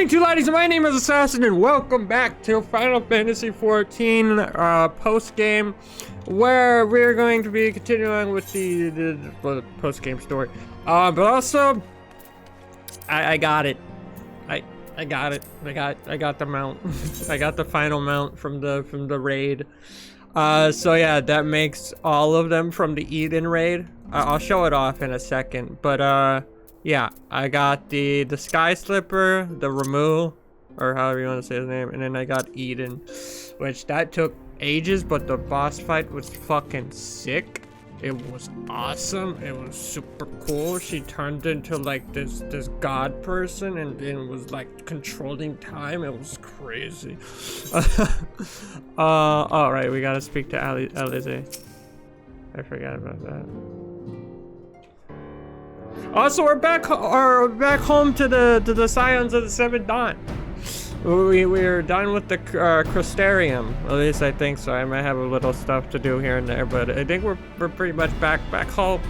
morning, two ladies. My name is Assassin, and welcome back to Final Fantasy XIV post-game, where we're going to be continuing with the post-game story. But also, I got it. I got it. I got the mount. I got the final mount from the raid. So yeah, that makes all of them from the Eden raid. I'll show it off in a second, but yeah, I got the Sky Slipper, the Ramu, or however you want to say his name, and then I got Eden, which that took ages, but the boss fight was fucking sick. It was awesome. It was super cool. She turned into like this god person and was like controlling time. It was crazy. All right, we gotta speak to Alize. I forgot about that. Also, we're back home to the Scions of the Seventh Dawn. We're done with the Crystarium. At least I think so. I might have a little stuff to do here and there, but I think we're pretty much back home.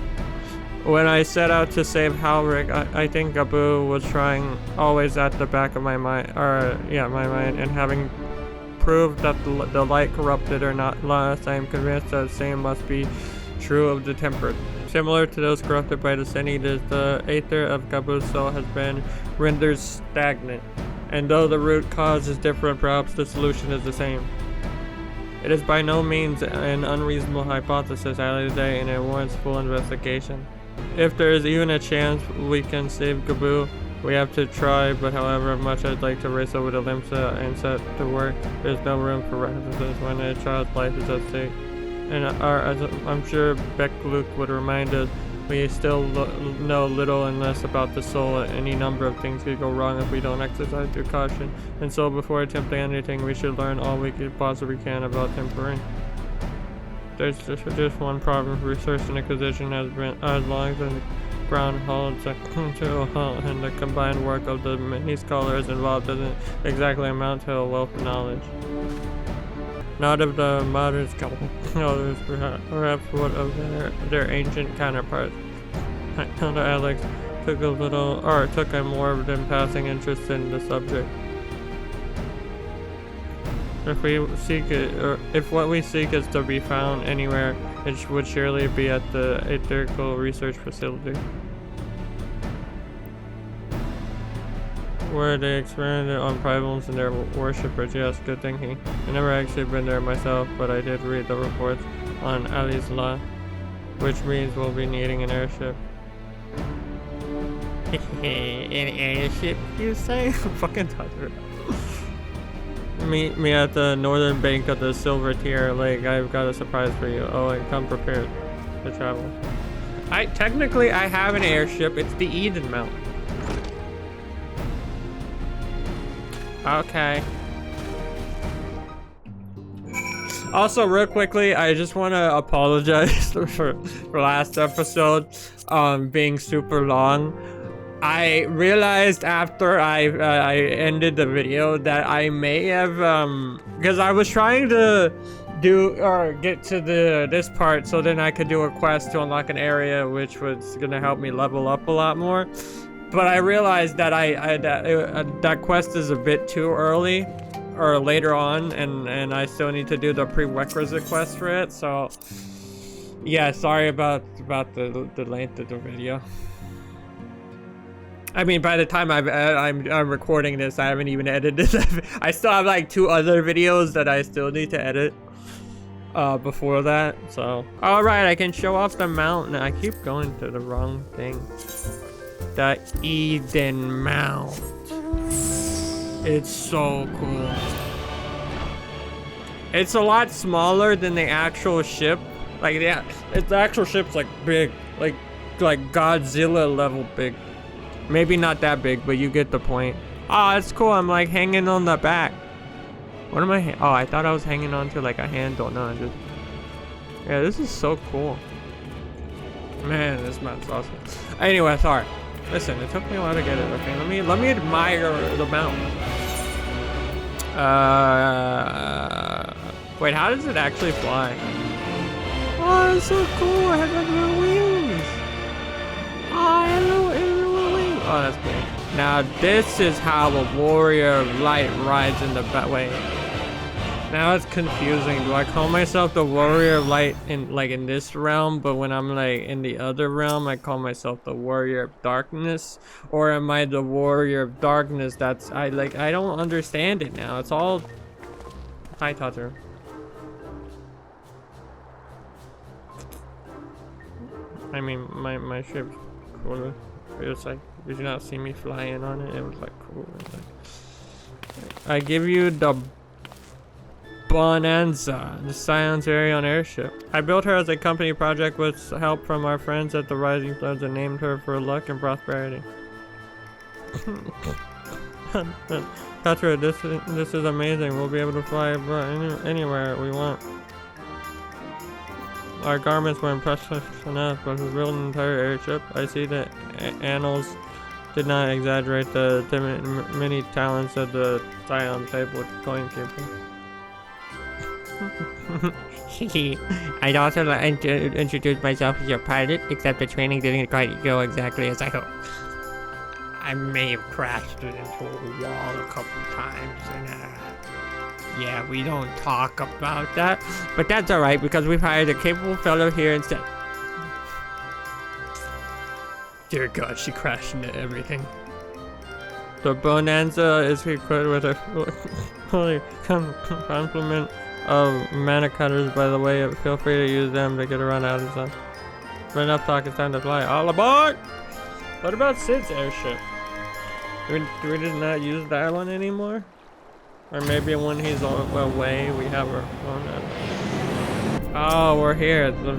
When I set out to save Halric, I think Gabu was trying always at the back of my mind, my mind, and having proved that the light corrupted or not lost, I am convinced that the same must be true of the tempered. Similar to those corrupted by the Sin Eaters, the aether of Gabu's soul has been rendered stagnant. And though the root cause is different, perhaps the solution is the same. It is by no means an unreasonable hypothesis, Alize, and it warrants full investigation. If there is even a chance we can save Gabu, we have to try, but however much I'd like to race over to Limsa and set to work, there's no room for reticence when a child's life is at stake. And as I'm sure Beck-Luke would remind us, we still know little and less about the soul. Any number of things could go wrong if we don't exercise due caution. And so before attempting anything, we should learn all we possibly can about tempering. There's just one problem. Research and acquisition has been as long as the ground holds to a halt, and the combined work of the many scholars involved doesn't exactly amount to a wealth of knowledge. Not of the modern scholars, perhaps what of their ancient counterparts. Elder Alex took a more than passing interest in the subject. If we seek it, or if what we seek is to be found anywhere, it would surely be at the Etherical Research Facility, where they experimented on problems and their worshippers. Yes, good thinking. I never actually been there myself, but I did read the reports on Ali's Law, which means we'll be needing an airship. An airship, you say? Fucking toucher. Meet me at the northern bank of the Silver Tier Lake. I've got a surprise for you. Oh, and come prepared to travel. Technically, I have an airship. It's the Eden Mount. Okay. Also, real quickly, I just want to apologize for last episode being super long. I realized after I ended the video that I may have because I was trying to get to this part so then I could do a quest to unlock an area which was gonna help me level up a lot more. But I realized that that quest is a bit too early, or later on, and I still need to do the prerequisite quest for it. So, yeah, sorry about the length of the video. I mean, by the time I'm recording this, I haven't even edited it. I still have like 2 other videos that I still need to edit before that. So, all right, I can show off the mountain. I keep going to the wrong thing. The Eden Mount. It's so cool. It's a lot smaller than the actual ship. Like the actual ship's like big, like Godzilla level big. Maybe not that big, but you get the point. Oh, it's cool. I'm like hanging on the back. What am I? Oh, I thought I was hanging on to like a handle. No, yeah, this is so cool. Man, this mount's awesome. Anyway, sorry. Listen, it took me a while to get it. Okay, let me admire the mountain. Wait, how does it actually fly? Oh, it's so cool. I have like little wings. Oh, hello, little wings. Oh, that's cool. Now this is how a warrior of light rides in the way. Now it's confusing. Do I call myself the warrior of light in this realm, but when I'm like in the other realm, I call myself the warrior of darkness? Or am I the warrior of darkness? I don't understand it now. It's all... Hi, Tatu. I mean, my ship's cool. It was like, did you not see me fly in on it? It was like cool. It was like, I give you the Bonanza, the Scion's very own airship. I built her as a company project with help from our friends at the Rising Floods and named her for luck and prosperity. Petra, this is amazing. We'll be able to fly anywhere we want. Our garments were impressive enough, but we built an entire airship. I see that annals did not exaggerate the many talents of the Scion type with coin keeping. I'd also like to introduce myself as your pilot, except the training didn't quite go exactly as I hoped. I may have crashed it into a wall a couple times, and yeah, we don't talk about that, but that's alright because we've hired a capable fellow here instead. Dear God, she crashed into everything. The Bonanza is equipped with a fully complement of mana cutters, by the way. Feel free to use them to get around out of stuff. But enough talk, it's time to fly. All aboard! What about Sid's airship? Do we just not use that one anymore? Or maybe when he's away, we have our own. Oh, we're here. The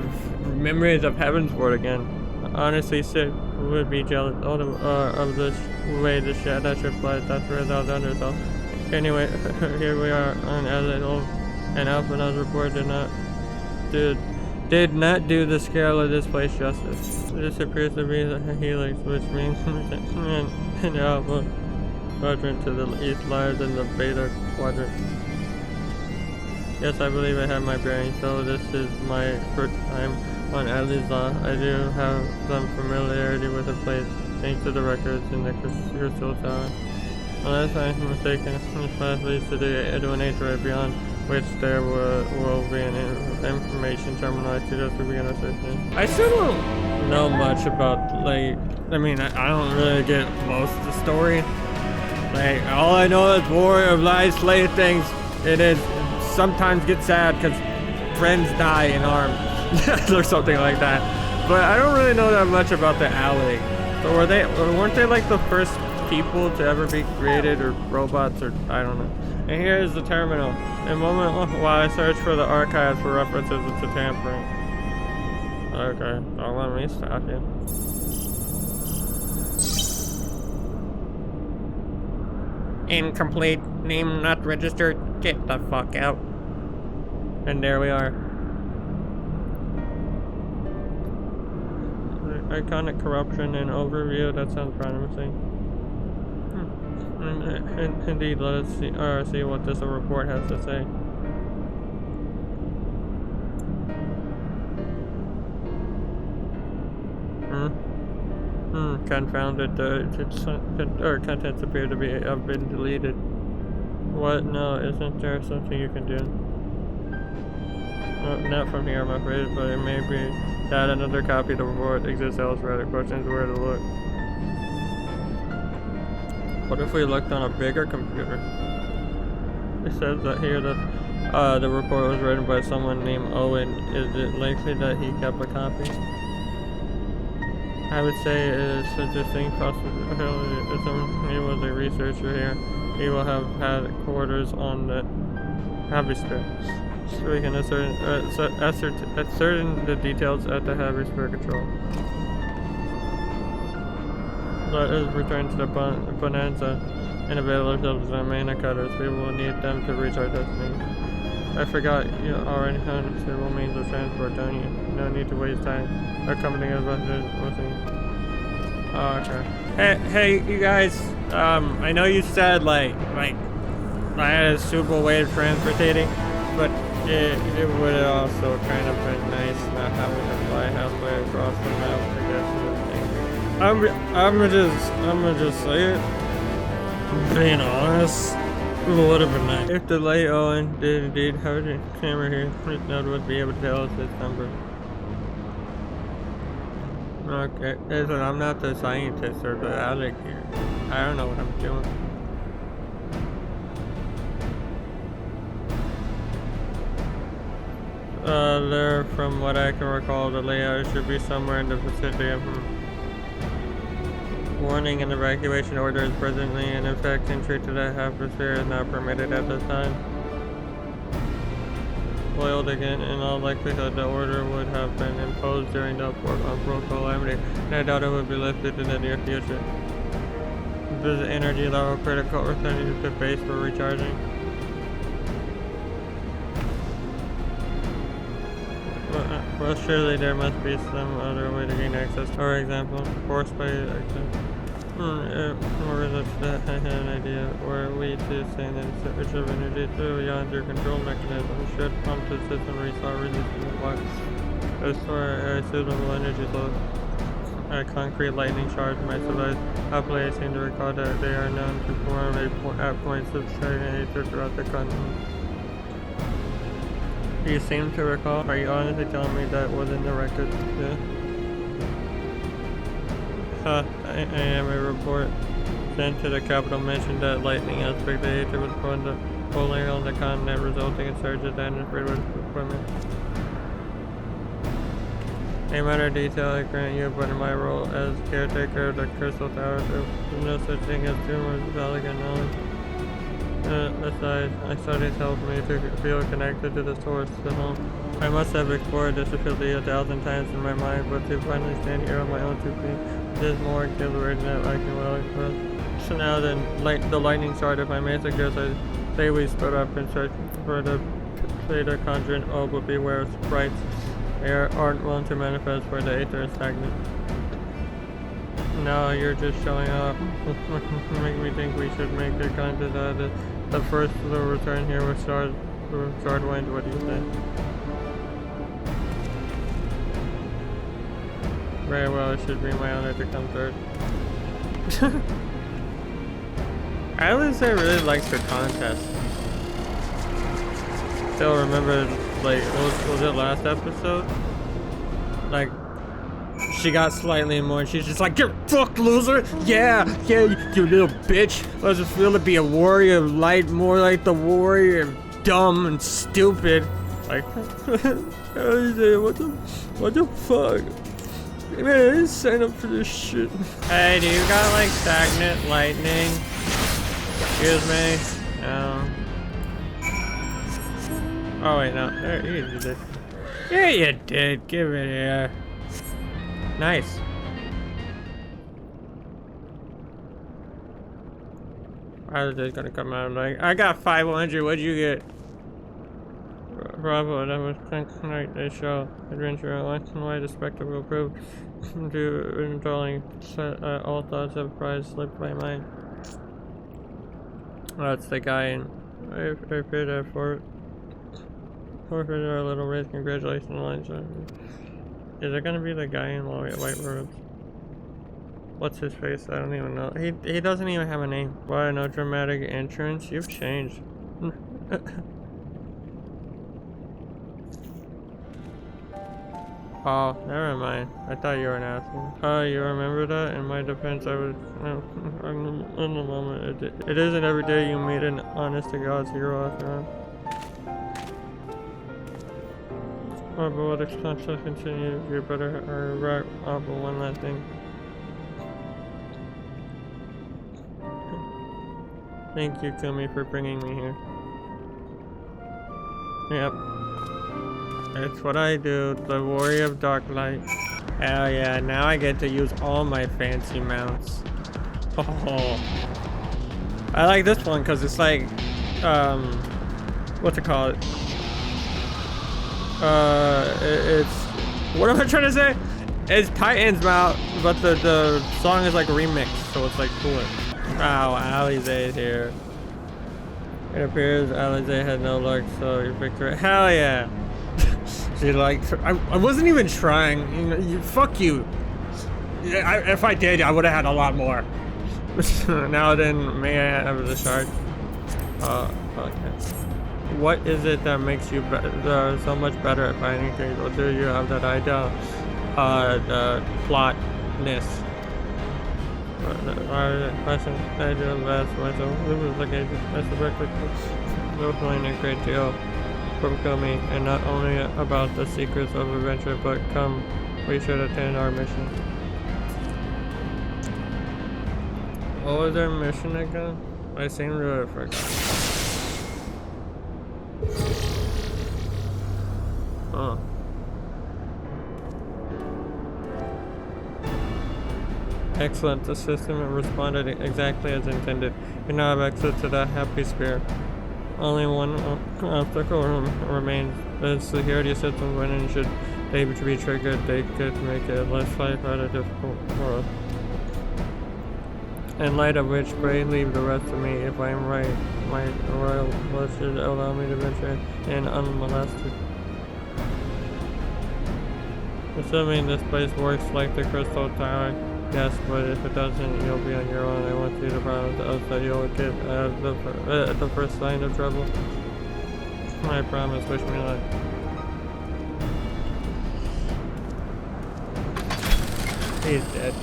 memories of Heavensward again. Honestly, Sid would be jealous of the way the Shadow ship flies. That's where they'll done herself. Anyway, here we are on Azadol, and Alphina's report did not do the scale of this place justice. This appears to be the helix, which means an Alpha quadrant to the east lies in the Beta quadrant. Yes, I believe I have my bearings, so this is my first time on Alizah. I do have some familiarity with the place, thanks to the records in the Crystal Tower. Unless I'm mistaken, this path leads to an atrium beyond which there will be an information terminal to just begin a search. I still don't know much about, like, I mean, I don't really get most of the story. Like, all I know is Warrior of Light slay things. It sometimes gets sad because friends die in arms or something like that. But I don't really know that much about the alley. So weren't they like the first people to ever be created, or robots, or I don't know. And here is the terminal. In a moment while I search for the archives for references to tampering. Okay, don't let me stop you. Incomplete, name not registered, get the fuck out. And there we are. Iconic corruption and overview, that sounds promising. Indeed, let us see what this report has to say. Confounded, contents appear to have been deleted. What? No, isn't there something you can do? Not from here, I'm afraid, but it may be that another copy of the report exists elsewhere. The question is where to look. What if we looked on a bigger computer? It says that here that the report was written by someone named Owen. Is it likely that he kept a copy? I would say it is a distinct possibility. If he was a researcher here, he will have had quarters on the Hemisphere. So we can ascertain the details at the Hemisphere control. Let us return to the Bonanza and avail ourselves of the mana cutters. We will need them to reach our destination. I forgot you already have several means of transport, don't you? No need to waste time. Accompanying us with me. Oh, okay. Hey, you guys. I know you said like I had a super way of transportating, but it would also kind of been nice not having to fly halfway across the map to get to the thing. I'm just say it. Being honest, it would have been nice if the late Owen did indeed have a camera here. That would be able to tell us his number. Okay, listen, I'm not the scientist or the addict here. I don't know what I'm doing. There, from what I can recall, the layout should be somewhere in the vicinity of warning and evacuation order is presently in effect. Entry to the atmosphere is not permitted at this time. Foiled again, in all likelihood, the order would have been imposed during the Port calamity, and I doubt it would be lifted in the near future. Visit energy level critical, returning to base for recharging. Well, surely there must be some other way to gain access. For example, forced by access. Or is it that I had an idea? Were we to send in search of energy to beyond your control mechanism? Should pump the system restart releasing the blocks? Restore a suitable energy source. A concrete lightning charge might survive. Happily, I seem to recall that they are known to form at points of nature throughout the continent. You seem to recall? Are you honestly telling me that wasn't the record? Yeah. I am a report sent to the capital mentioned that lightning aspect the was pulling on the continent, resulting in surges and with equipment. A minor detail I grant you, but in my role as caretaker of the Crystal Tower, there's no such thing as too much elegant knowledge. Besides, my studies help me to feel connected to the source, the home. I must have explored this facility 1,000 times in my mind, but to finally stand here on my own 2 feet is more exhilarating than I can well express. So now then, the lightning started. My man suggests I say we split up and search for the Theta conjurant. Oh, but beware of sprites. They aren't willing to manifest where the aether is stagnant. No, you're just showing off. Make me think we should make a contest out of this. The first little return here with Shard Wind. What do you think? Very well, it should be my honor to come third. Alistair really likes her contest. Still remember, like, was it last episode? Like, she got slightly more and she's just like, you're fucked, loser! Yeah, you little bitch! Let's just feel to be a warrior of light, more like the warrior of dumb and stupid. Like, what the fuck? Man, I didn't sign up for this shit. Hey, do you got like stagnant lightning? Excuse me? No. Oh wait, no. There you did. Yeah, you did. Give it here. Nice. I was just gonna come out like, I got 500. What'd you get? Bravo, that was tonight they show adventure once and why the spectacle will prove to indulging all thoughts of pride slipped my mind. That's the guy in I paid that for it. Forfeited our little race, congratulations lunch. Is it gonna be the guy in white robes? What's his face? I don't even know. He doesn't even have a name. Why no dramatic entrance? You've changed. Oh, never mind. I thought you were an asshole. Oh, you remember that? In my defense, I was in the moment. It isn't every day you meet an honest-to-God hero after all. Oh, but what expenses continue? You better right. Oh, but one last thing. Thank you, Kumi, for bringing me here. Yep. It's what I do, the warrior of dark light. Hell yeah, now I get to use all my fancy mounts. Oh. I like this one because it's like, what's it called? It's, what am I trying to say? It's Titan's mount, but the song is like remixed, so it's like cooler. Wow, Alize is here. It appears Alize had no luck, so you picked her. Hell yeah! She liked her. I wasn't even trying. You know, fuck you. If I did, I would have had a lot more. Now then, may I have the shard? Okay. What is it that makes you so much better at finding things? Or do you have that idea? The plotness. Question. I do invest myself. This is the case. I suspect will find a great deal from me, and not only about the secrets of adventure, but come, we should attend our mission. What was their mission again? I seem to have forgotten. Oh. Excellent. The system responded exactly as intended. You now have access to the happy sphere. Only one obstacle remains. The security system, when should they be triggered, they could make it less life out of difficult world. In light of which, pray leave the rest to me. If I am right, my royal blood should allow me to venture in unmolested. Assuming this place works like the Crystal Tower, yes, but if it doesn't, you'll be on your own. I want you to promise us that you'll get the first sign of trouble. I promise, wish me luck. He's dead.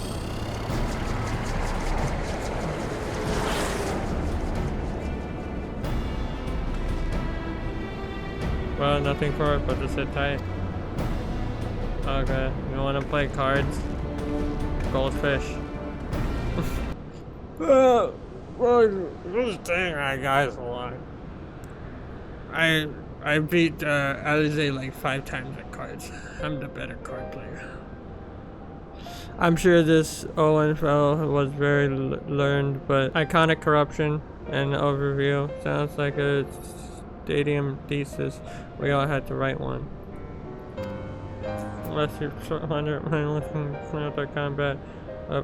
Well, nothing for it but to sit tight. Okay, you wanna play cards? Goldfish. Well, this thing I guys a lot. I beat Alize like 5 times at cards. I'm the better card player. I'm sure this Owen fellow was very learned, but iconic corruption and overview sounds like a stadium thesis. We all had to write one. Unless you're 100 looking at the combat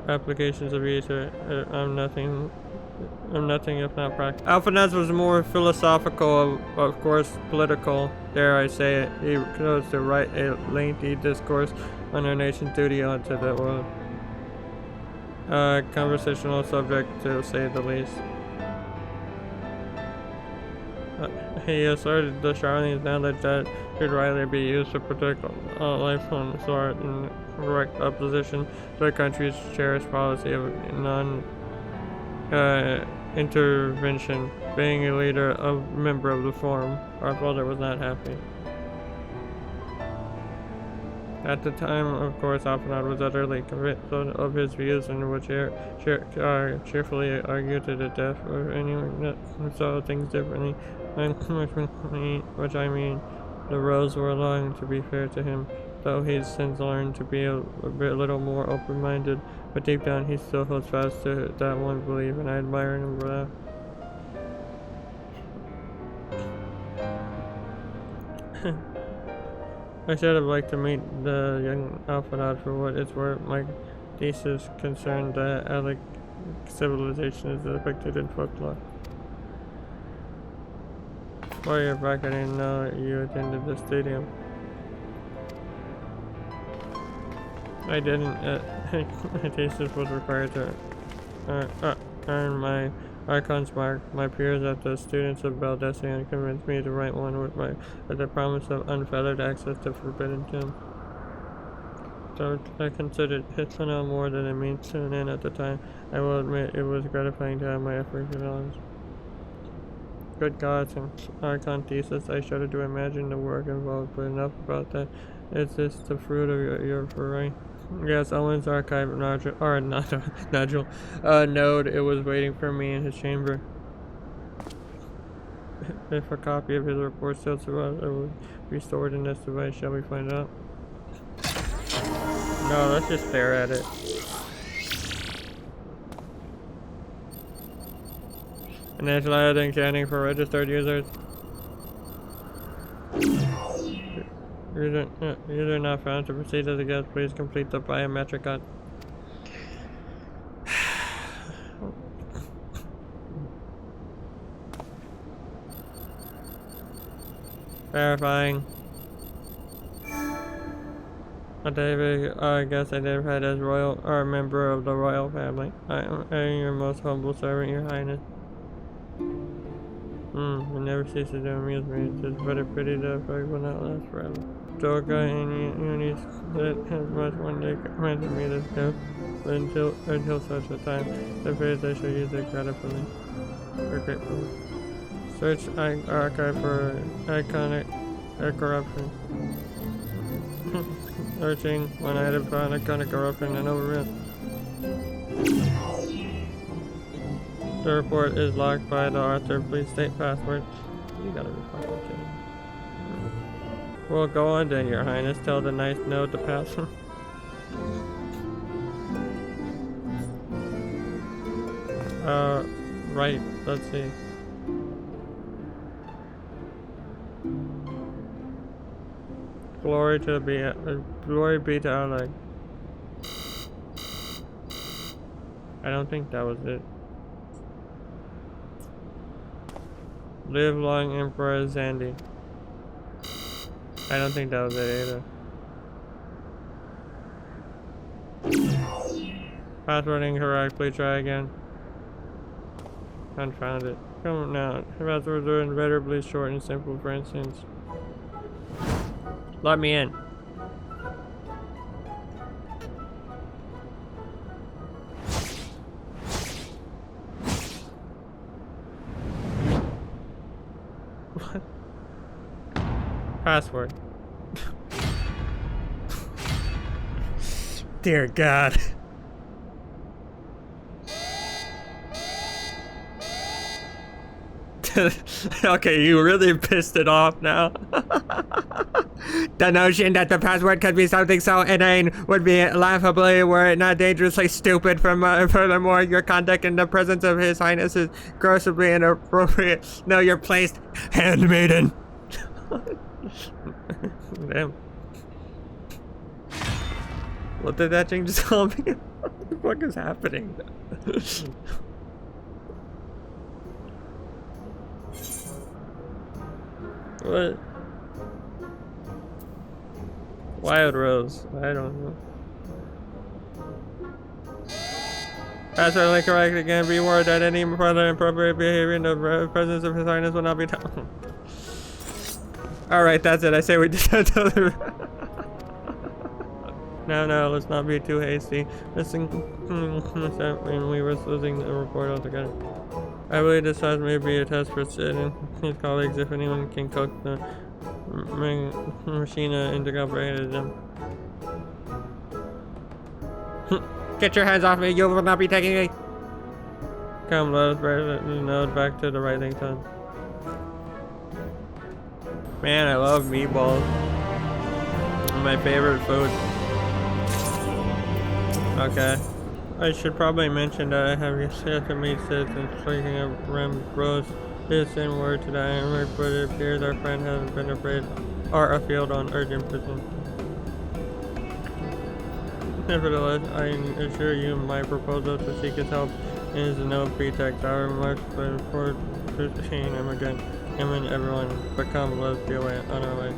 applications of either, I'm nothing if not practical. Alphanaz was more philosophical, of course political, dare I say it. He chose to write a lengthy discourse on our nation's duty onto the world. Conversational subject to say the least. He asserted the Charlene's knowledge that should rightly be used to protect life from sword in direct opposition to the country's cherished policy of non-intervention. Being a leader, a member of the forum, our father was not happy. At the time, of course, Alphanad was utterly convinced of his views and would cheerfully argue to the death of anyone that saw things differently. Which I mean, the roads were long, to be fair to him, though he's since learned to be a little more open-minded, but deep down he still holds fast to that one belief, and I admire him for that. I should have liked to meet the young Alphanad for what it's worth. My thesis concerned that Alec civilization is depicted in folklore. While you're back, I didn't know you attended the stadium. I didn't. My thesis was required to earn my Archon's mark. My peers at the Students of Baldessian convinced me to write one with the promise of unfettered access to Forbidden Gems. So I considered it to know more than it means to, and at the time, I will admit it was gratifying to have my efforts acknowledged. Good gods, and Archon thesis, I shudder to imagine the work involved, but enough about that. Is this the fruit of your foray? Yes, Owen's archive node, it was waiting for me in his chamber. If a copy of his report still survives, it will be stored in this device. Shall we find out? No, let's just stare at it. Initialized and scanning for registered users. User not found. To proceed as a guest, please complete the biometric on. Verifying. I guess identified as royal or a member of the royal family. I am your most humble servant, your highness. It never ceases to amuse me. It is but a pity that effect will not last forever. Dorka and Unis that has much one day granted me this gift, but until such a time, the fears I shall use it gratefully. Or gratefully. Search archive for iconic corruption. Searching one item for iconic corruption and overrun. The report is locked by the author. Please state password. You gotta be fucking kidding me. Well, go on then, your highness. Tell the nice note to pass. Right. Let's see. Glory be to Allah. I don't think that was it. Live long, Emperor Zandy. I don't think that was it either. Password incorrect. Please try again. Confound it. Come on now. Passwords are invariably short and simple, for instance. Let me in. What? Password. Dear God. Okay, you really pissed it off now. The notion that the password could be something so inane would be laughably were it not dangerously stupid. Furthermore, your conduct in the presence of His Highness is grossly inappropriate. Know your place, handmaiden. Damn. What did that thing just call me? What the fuck is happening? What? Wild Rose. I don't know. Password incorrect again. Be warned that any further inappropriate behavior in the presence of His Highness will not be done. Alright, that's it. I say we did that. No, let's not be too hasty. Listen, when we were losing the report altogether. I believe this size may be a test for Sid and his colleagues if anyone can cook the machina into comprehended them. Get your hands off me, you will not be taking me! Come, let us bring the node back to the writing time. Man, I love meatballs. My favorite food. Okay. I should probably mention that I have yet to meet Sid since speaking of Rem Rose. This in word to the Ironwork, but it appears our friend has been afraid or afield on urgent business. Nevertheless, I assure you my proposal to seek his help is no pretext. However much for seeing him again, him and everyone. But come, let's be away on our way.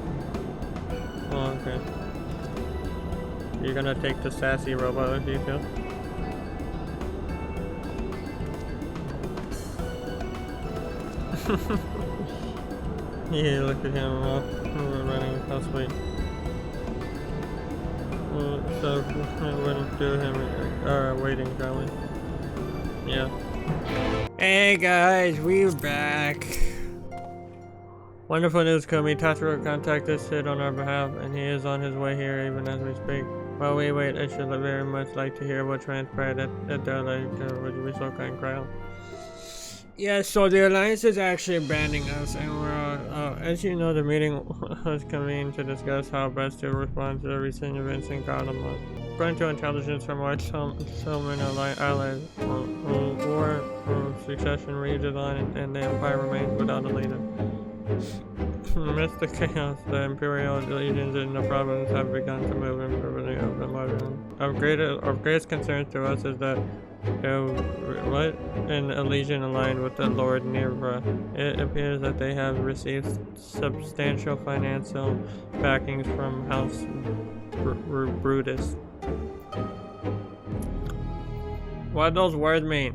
Oh, okay. You're gonna take the sassy robot with you too? Yeah, look at him off. We're running. How sweet. Well, so it wouldn't do him waiting, shall we? Yeah. Hey guys, we're back. Wonderful news, Komi. Tataro contacted Sid on our behalf, and he is on his way here even as we speak. While we wait, I should very much like to hear what transpired at their later. Would you be so kind, Kyle? Yeah, so the Alliance is actually banning us, and we're, as you know, the meeting was convened to discuss how best to respond to the recent events in Kardamon. According to intelligence from our Solomon allies, war, succession, redesign, and the Empire remains without a leader. Amidst the chaos, the Imperial legions in the province have begun to move in the open margin. Of greatest concern to us is that an legion aligned with the Lord Nirva. It appears that they have received substantial financial backings from House Brutus. What do those words mean?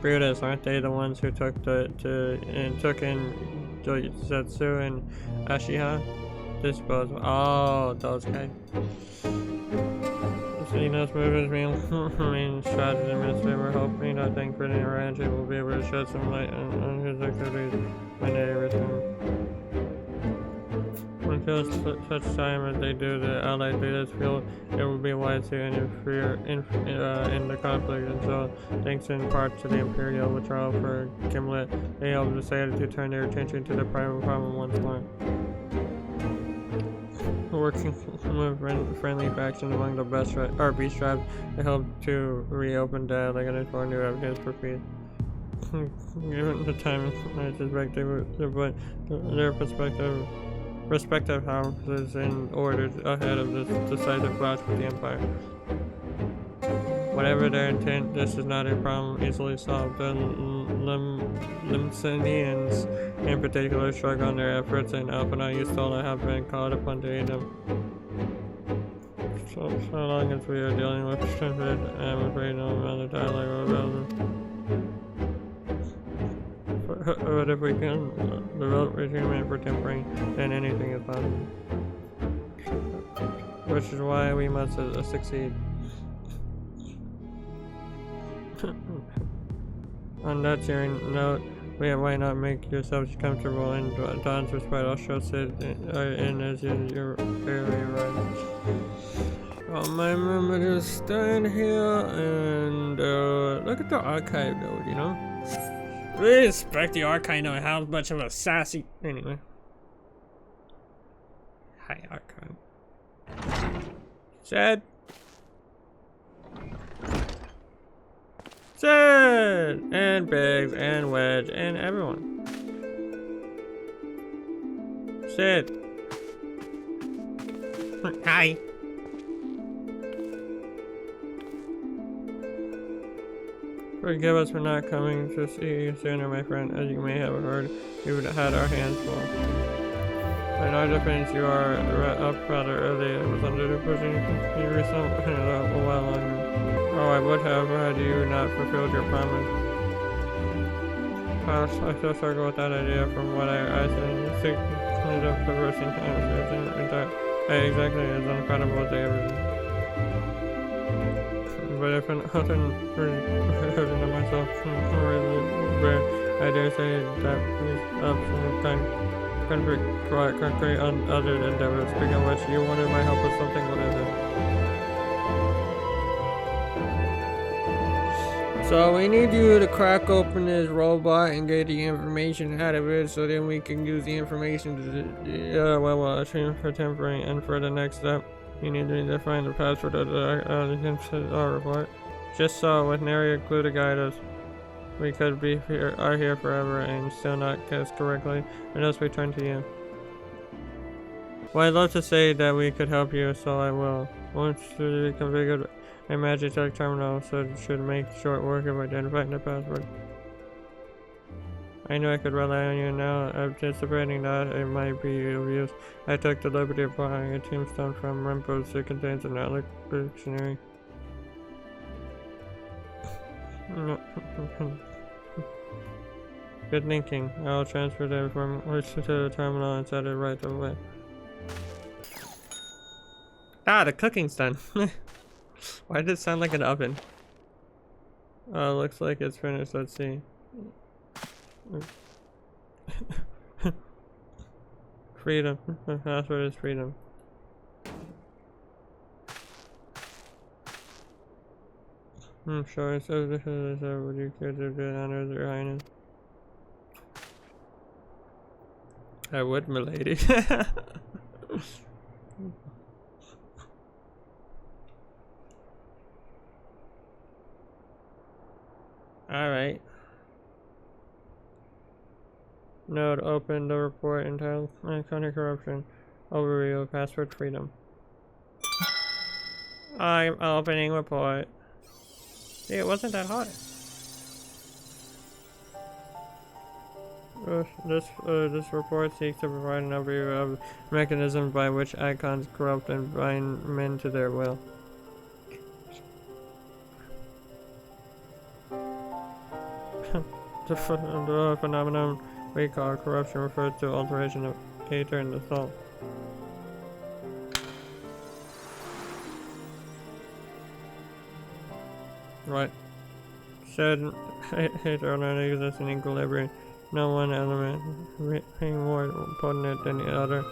Brutus, aren't they the ones who took in Josetsu and Ashiha? Disposal. Oh, those guys. Seeing us movements mean strategy in his favor, hoping I think Brittany or Angie will be able to shed some light on his activities when they return. Until such time as they do, the allied leaders feel it would be wise to interfere in the conflict, and so, thanks in part to the Imperial withdrawal for Gimlet, they have decided to turn their attention to the private problem once more. Working with friendly factions among the beast tribes, they hope to reopen dialogue and explore new avenues for peace. Given the time, I suspect they would put their respective houses in order ahead of this decisive clash with the Empire. Whatever their intent, this is not a problem easily solved. The Limsinians, in particular, shrug on their efforts, and Alpha Yustola have been called upon to aid them. So long as we are dealing with stupid, I'm afraid no amount of dialogue will available. But if we can develop regime for tempering, then anything is possible. Which is why we must succeed. On that cheering note, why not make yourselves comfortable in Don's respect? I'll show Sid in as you're fairly right. I remember to stand here and look at the archive though, you know? Really respect the archive, know how much of a sassy. Anyway. Hi, archive. Sid! Sid! And Biggs, and Wedge, and everyone. Sid! Hi! Forgive us for not coming to see you sooner, my friend. As you may have heard, we've had our hands full. In our defense, you are up rather early. I was under the pushing you recently a while longer. Oh, I would have had you not fulfilled your promise. I still struggle with that idea from what I said. Kind of progressing times. Exactly as incredible as they ever been. But if an other version of myself I dare say that please up some concrete on other endeavors. Speaking of which, you wanted my help with something. What is it? So we need you to crack open this robot and get the information out of it, so then we can use the information to train for tempering. And for the next step, you need to find the password of our report. Just so, with nary a clue to guide us, we could be here forever and still not guess correctly unless we turn to you. Well, I'd love to say that we could help you, so I will. Once we configured a Magitech terminal, so it should make short work of identifying the password. I knew I could rely on you now, anticipating that it might be of use. I took the liberty of buying a tombstone from Rempos that contains an Outlook dictionary. Good thinking. I'll transfer the information to the terminal and set it right away. Ah, the cooking's done. Why did it sound like an oven? Looks like it's finished. Let's see. Freedom. The password is freedom. Sure. So this is would you care to do an honor of your highness? I would, milady. Alright. Node, open the report entitled Counter-Corruption Overview, Password Freedom. I'm opening report. See, it wasn't that hard. This report seeks to provide an overview of mechanisms by which icons corrupt and bind men to their will. The phenomenon we call corruption refers to alteration of ether in the soul. Right. Said ether alone exists in equilibrium. No one element being more potent than the other.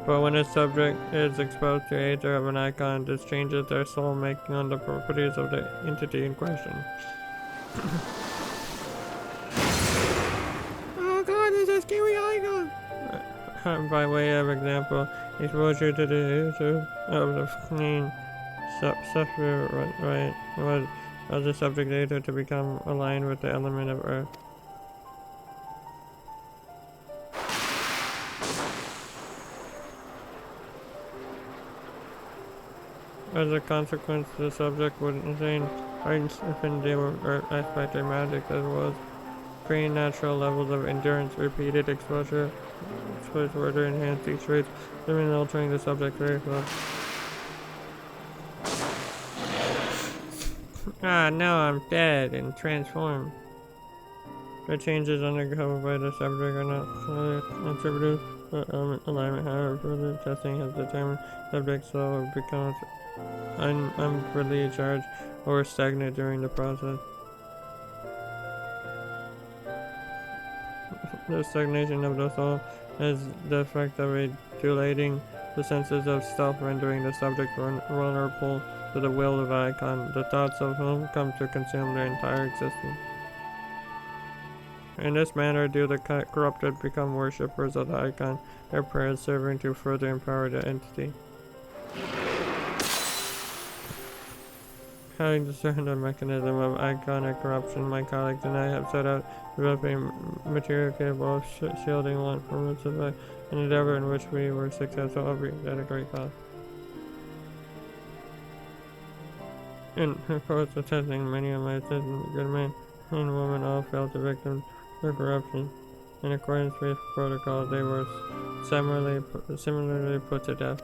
But when a subject is exposed to ether of an icon, this changes their soul, making on the properties of the entity in question. Oh god, there's a scary icon! By way of example, exposure to the ether of the clean subsphere was the subject ether to become aligned with the element of earth. As a consequence, the subject would attain heightened affinity with earth aspect of magic, as well as preternatural levels of endurance. Repeated exposure to further enhance these traits, even altering the subject very well. Now I'm dead and transformed. The changes undergone by the subject are not attributed to element alignment. However, further testing has determined subject soul becomes unfreely charged or stagnant during the process. The stagnation of the soul has the effect of regulating the senses of self, rendering the subject vulnerable to the will of the icon, the thoughts of whom come to consume their entire existence. In this manner do the corrupted become worshippers of the icon, their prayers serving to further empower the entity. Having discerned the mechanism of iconic corruption, my colleagues and I have set out developing material capable of shielding one from its effect, an endeavor in which we were successful, albeit at a great cost. In the course of testing, many of my assistants, good men and women, all fell to victims of corruption. In accordance with protocol, they were similarly put to death.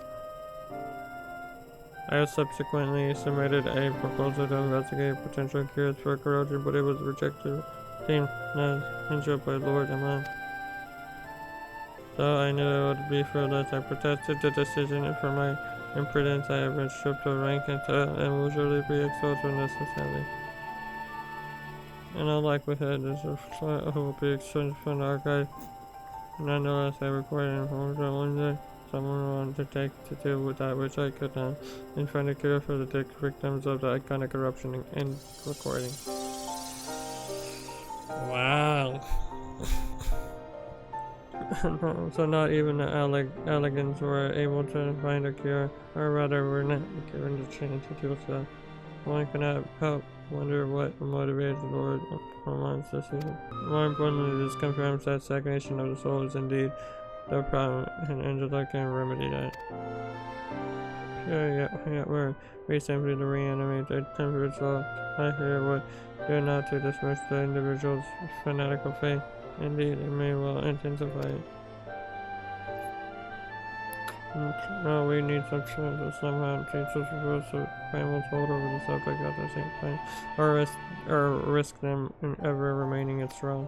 I subsequently submitted a proposal to investigate potential cures for corrosion, but it was rejected, deemed as injured by Lord Amon. Though I knew it would be fruitless, I protested the decision, and for my imprudence I have been stripped of rank and will surely be expelled from this assembly. In all likelihood, this will be exchanged from the archive. Nonetheless, I recorded information that one day someone wanted to take to do with that which I could not, and find a cure for the victims of the iconic corruption. End recording. Wow. So not even the elegants were able to find a cure, or rather were not given the chance to do so. One cannot help wonder what motivated Lord Amon's decision. More importantly, this confirms that stagnation of the soul is indeed the problem, and Angela can remedy that. Sure, yet we simply to reanimate their tempered soul. I fear would do not to dismiss the individual's fanatical faith. Indeed, it may well intensify it. No, we need some chance to somehow teach us to families hold over the subject at the same time, or risk them in ever remaining its throne.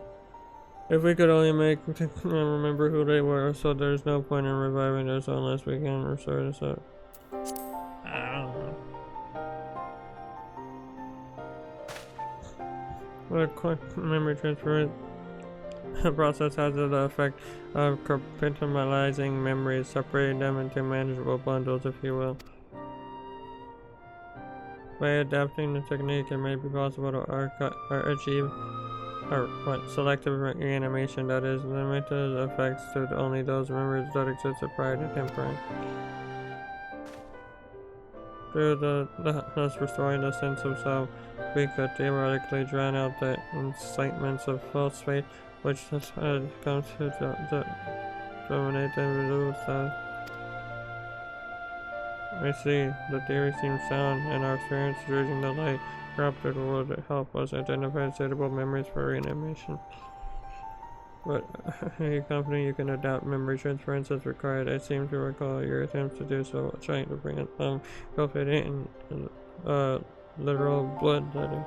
If we could only make them remember who they were, so there's no point in reviving this unless we can restore this up. I don't know. What a quick memory transfer. The process has the effect of compartmentalizing memories, separating them into manageable bundles, if you will. By adapting the technique, it may be possible to achieve selective reanimation that is limited effects to only those memories that existed prior to temporary. Through thus restoring the sense of self, we could theoretically drown out the incitements of false faith which has come to dominate the individual self. I see. The theory seems sound, and our experience using the light corrupted world to help us identify suitable memories for reanimation. But are you confident you can adapt memory transference as required? I seem to recall your attempts to do so, trying to bring it COVID in literal blood letter.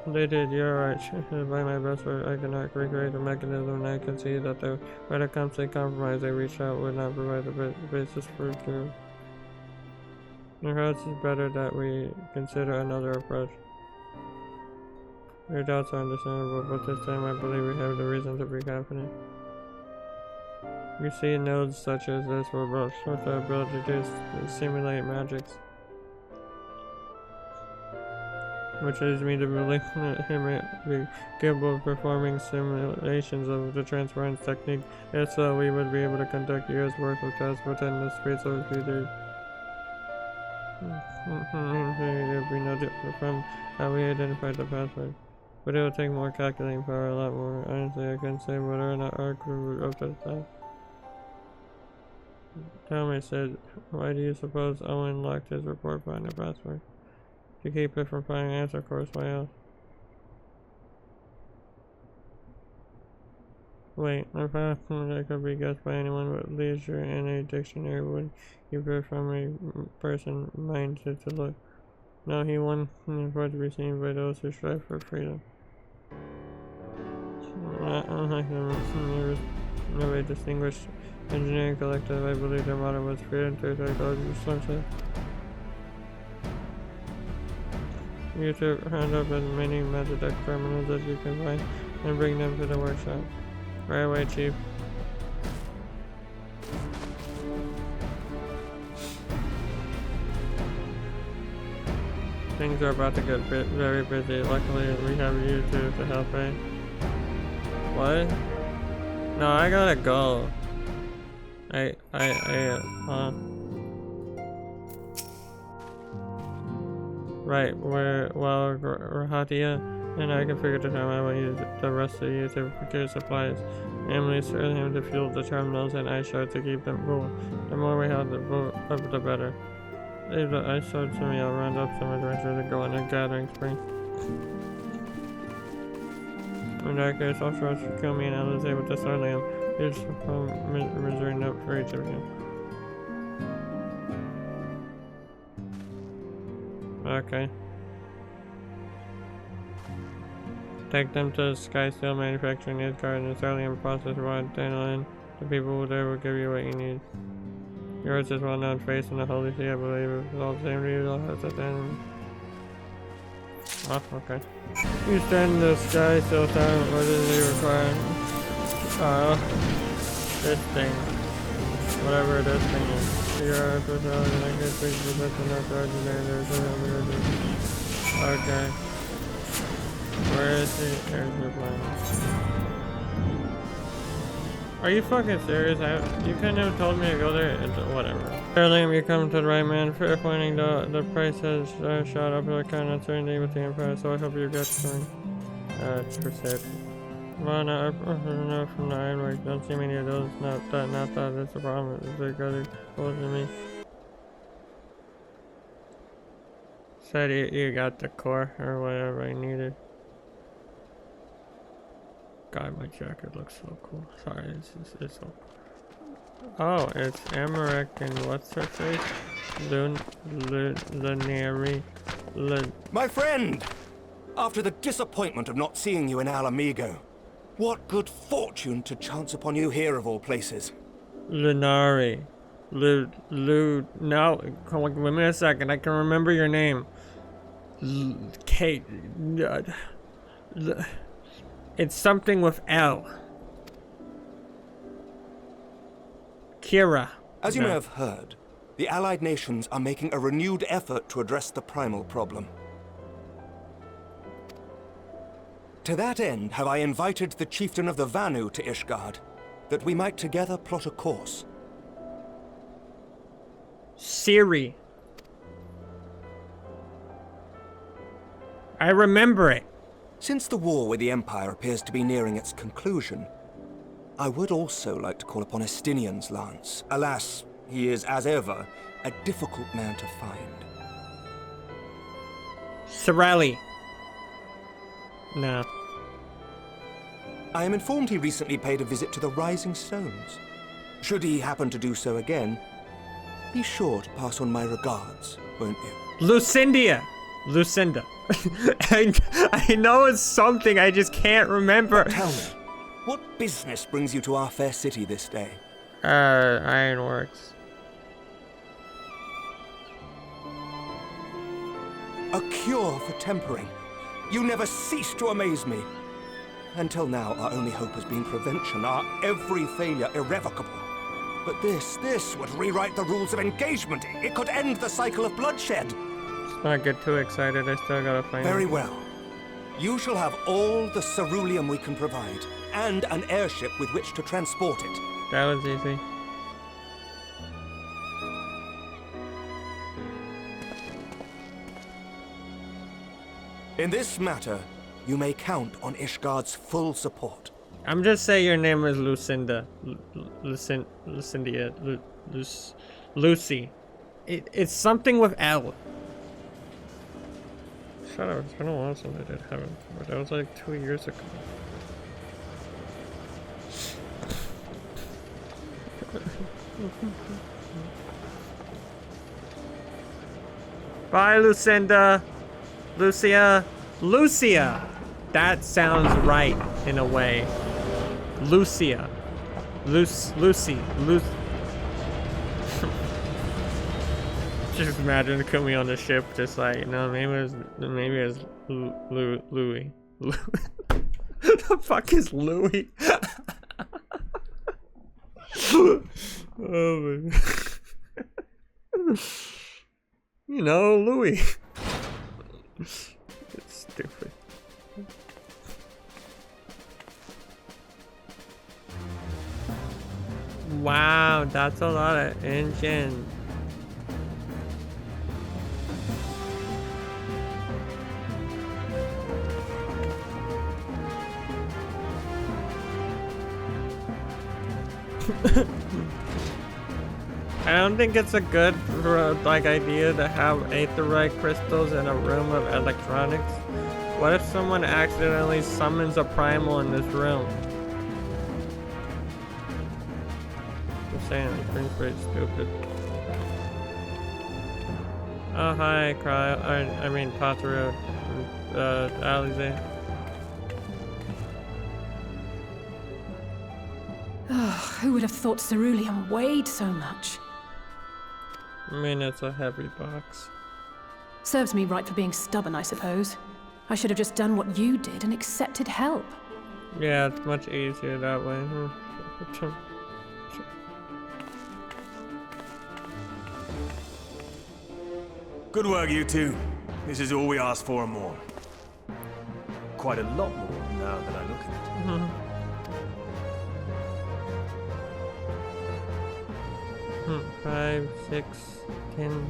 They did, you're right. By my best effort, I cannot recreate the mechanism, and I can see that the when it comes to compromise they reached out would not provide the basis for cure. Perhaps it's better that we consider another approach. Your doubts are understandable, but this time I believe we have the reason to be confident. We see nodes such as this were both with the ability to simulate magics, which leads me to believe that he may be capable of performing simulations of the transference technique. If so, we would be able to conduct years worth of tests within the space of a few days. It would be no different from how we identified the password. But it will take more calculating power, a lot more. Honestly, I couldn't say whether or not our crew would up to that. Tell me, Sid, why do you suppose Owen locked his report behind the password? To keep it from finding answer, of course, why else? Wait, I found that could be guessed by anyone with leisure and a dictionary would keep it from a person minded to look. No, he won for to be seen by those who strive for freedom. Unlike the very distinguished engineering collective, I believe their motto was freedom to technology resources. You to round up as many Magitek criminals as you can find and bring them to the workshop. Right away, Chief. Things are about to get very busy. Luckily, we have you two to help, right? What? No, I gotta go. Right, well, Rahatia and I can figure this out. I will use the rest of you to procure supplies. Emily started him to fuel the terminals and ice shards to keep them cool. The more we have the better. Leave the ice shards to me. I'll round up some adventurers to go on a gathering spree. In that case, I'll try to kill me and I was able to start them. Here's a misery note for each of you. Okay. Take them to Sky Steel Manufacturing News Garden and start in process rod in. The people there will give you what you need. Yours is well known face in the Holy See, I believe. It's all the same to you, I'll have to stand. Oh, okay. You stand in the Sky Steel Tower, what does it require? This thing. Whatever this thing is. Your hospitality and I can speak for such enough to okay. Where is he? There's the plan. Are you fucking serious? You couldn't have told me to go there. Whatever. Liam, you come to the right man. Fair pointing, the price has shot up with kind of uncertainty with the Empire, so I hope you get going. Perception. Well, no, from the ironworks, don't see many of those. Not that that's the problem. It's because it's close to me. Said you got the core or whatever I needed. God, my jacket looks so cool. Sorry, it's so. Oh, it's Amarek and what's her face? Lunari. My friend! After the disappointment of not seeing you in Alamigo, what good fortune to chance upon you here of all places. Lunari. No, wait a minute a second, I can remember your name. Kate. It's something with L. Kira. As you may have heard, the Allied nations are making a renewed effort to address the primal problem. To that end, have I invited the chieftain of the Vanu to Ishgard, that we might together plot a course. Siri. I remember it. Since the war with the Empire appears to be nearing its conclusion, I would also like to call upon Estinian's lance. Alas, he is, as ever, a difficult man to find. Sorelli. No. I am informed he recently paid a visit to the Rising Stones. Should he happen to do so again, be sure to pass on my regards, won't you? Lucinda. I know it's something, I just can't remember. Tell me, what business brings you to our fair city this day? Ironworks. A cure for tempering. You never cease to amaze me. Until now, our only hope has been prevention, our every failure irrevocable. But this would rewrite the rules of engagement. It could end the cycle of bloodshed. Let's not get too excited, I still gotta find Very it. well. You shall have all the ceruleum we can provide, and an airship with which to transport it. That was easy. In this matter, you may count on Ishgard's full support. I'm just saying your name is Lucinda. Lucinda. Lucy. It's something with L. Shut up, it's been a while since I did Heaven, but that was like 2 years ago. Bye, Lucinda. Lucia. That sounds right in a way. Lucia. Lucy. Just imagine coming on the ship, just like, no, maybe it's Louis. The fuck is Louis? Oh my God. You know, Louis. It's stupid. Wow, that's a lot of engine. I don't think it's a good idea to have aetheryte crystals in a room of electronics. What if someone accidentally summons a primal in this room? I'm saying, it seems pretty stupid. Oh hi, I mean Tataru, Alize. Oh, who would have thought ceruleum weighed so much? I mean, it's a heavy box. Serves me right for being stubborn, I suppose. I should have just done what you did and accepted help. Yeah, it's much easier that way. Good work, you two. This is all we asked for and more. Quite a lot more now that I look at it. 5, 6, 10.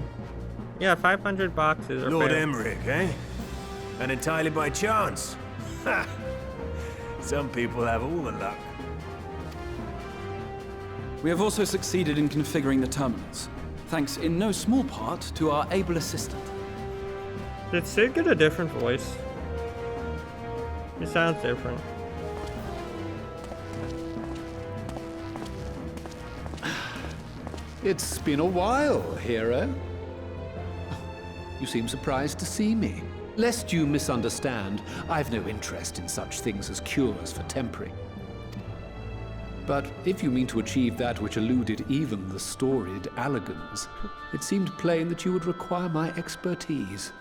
Yeah, 500 boxes. Lord Emmerich, eh? And entirely by chance. Ha! Some people have all the luck. We have also succeeded in configuring the terminals, thanks in no small part to our able assistant. Did Sid get a different voice? He sounds different. It's been a while, hero. You seem surprised to see me. Lest you misunderstand, I've no interest in such things as cures for tempering. But if you mean to achieve that which eluded even the storied Allagans, it seemed plain that you would require my expertise.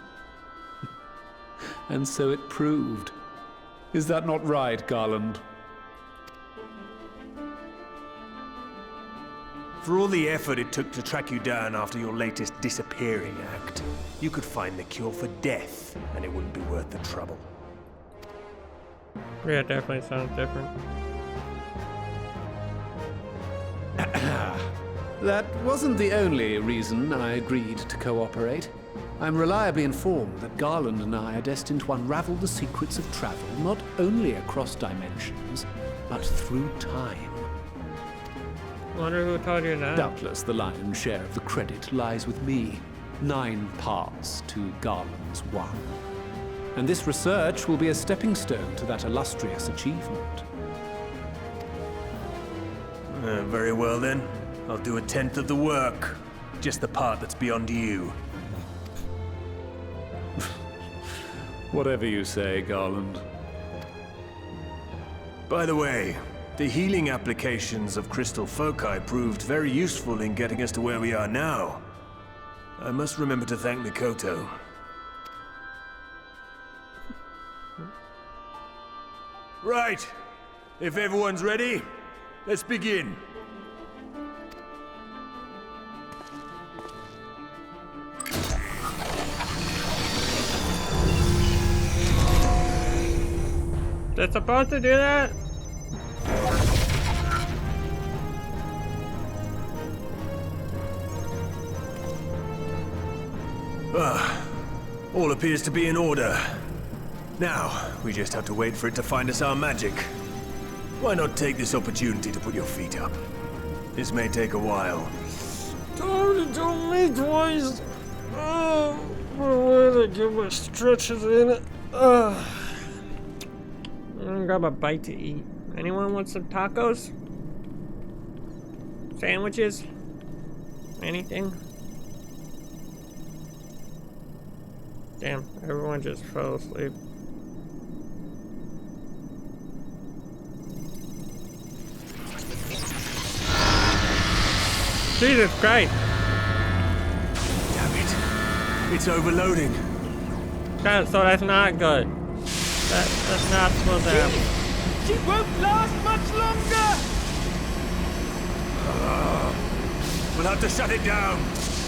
And so it proved. Is that not right, Garland? For all the effort it took to track you down after your latest disappearing act, you could find the cure for death, and it wouldn't be worth the trouble. Yeah, it definitely sounds different. That wasn't the only reason I agreed to cooperate. I'm reliably informed that Garland and I are destined to unravel the secrets of travel, not only across dimensions, but through time. Wonder who told you that. Doubtless the lion's share of the credit lies with me. 9 parts to Garland's 1. And this research will be a stepping stone to that illustrious achievement. Very well then. I'll do 1/10 of the work. Just the part that's beyond you. Whatever you say, Garland. By the way, the healing applications of crystal foci proved very useful in getting us to where we are now. I must remember to thank Mikoto. Right. If everyone's ready, let's begin. They're supposed to do that? All appears to be in order. Now, we just have to wait for it to find us our magic. Why not take this opportunity to put your feet up? This may take a while. Don't me twice. Oh, where to get my stretches in it? I'm gonna grab a bite to eat. Anyone want some tacos? Sandwiches? Anything? Damn, everyone just fell asleep. Jesus Christ! Damn it. It's overloading. So that's not good. That's not supposed to happen. She won't last much longer! We'll have to shut it down.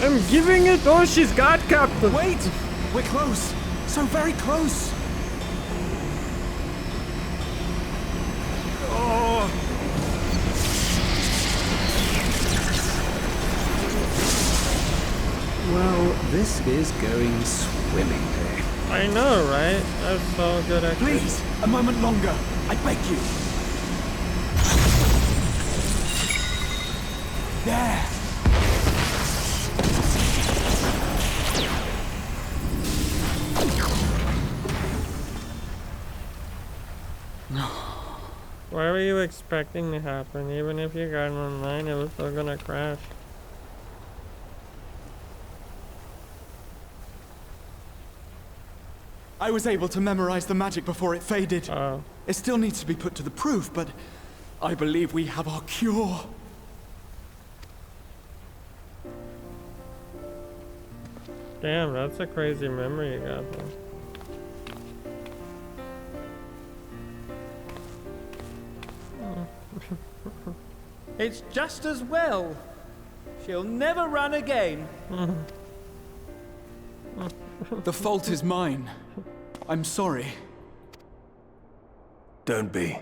I'm giving it all she's got, Captain. Wait! We're close. So very close. Oh. Well, this is going swimmingly. I know, right? That's so good, actually. Please, a moment longer. I beg you. There. What were you expecting to happen? Even if you got it online, it was still gonna crash. I was able to memorize the magic before it faded. Oh. It still needs to be put to the proof, but I believe we have our cure. Damn, that's a crazy memory you got, though. It's just as well. She'll never run again. The fault is mine. I'm sorry. Don't be.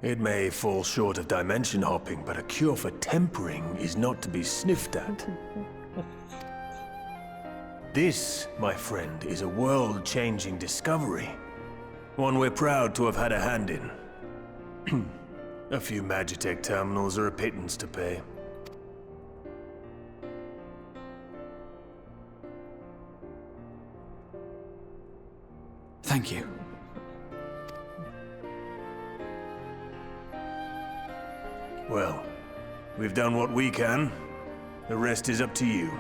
It may fall short of dimension hopping, but a cure for tempering is not to be sniffed at. This, my friend, is a world-changing discovery. One we're proud to have had a hand in. A few Magitech terminals are a pittance to pay. Thank you. Well, we've done what we can. The rest is up to you.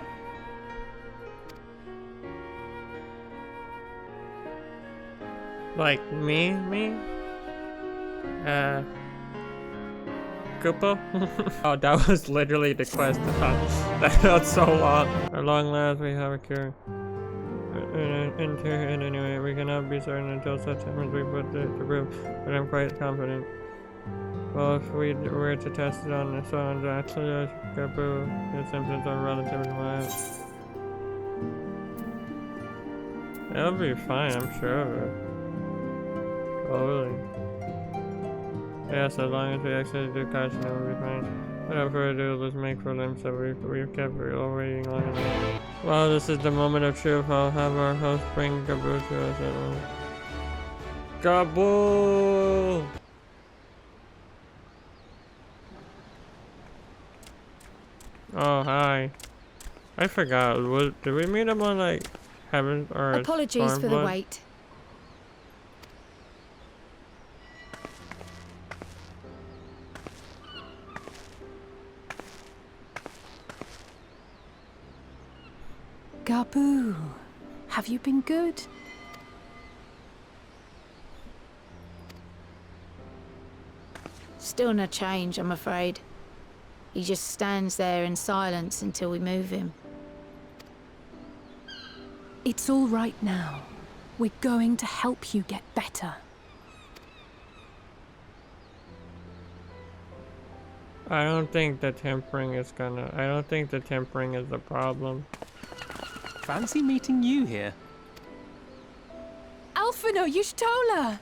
Like, me? Koopa? Oh, that was literally the quest. That felt so long. At long last, we have a cure. And anyway, we cannot be certain until such time as we put it to proof, but I'm quite confident. Well, if we were to test it on the sun, actually, the symptoms are relatively mild. It'll be fine, I'm sure of it. Totally. Yes, as long as we actually do caution, it will be fine. Without further ado, let's make for them so we've kept waiting long enough. Well, this is the moment of truth. I'll have our host bring Gaboo to us at once. Gaboo! Oh, hi. I forgot. Did we meet him on like Heaven or Apologies for the Stormblood? wait. Gabu, have you been good? Still no change, I'm afraid. He just stands there in silence until we move him. It's all right now. We're going to help you get better. I don't think the tempering is gonna. I don't think the tempering is the problem. Fancy meeting you here. Alphino Yushtola!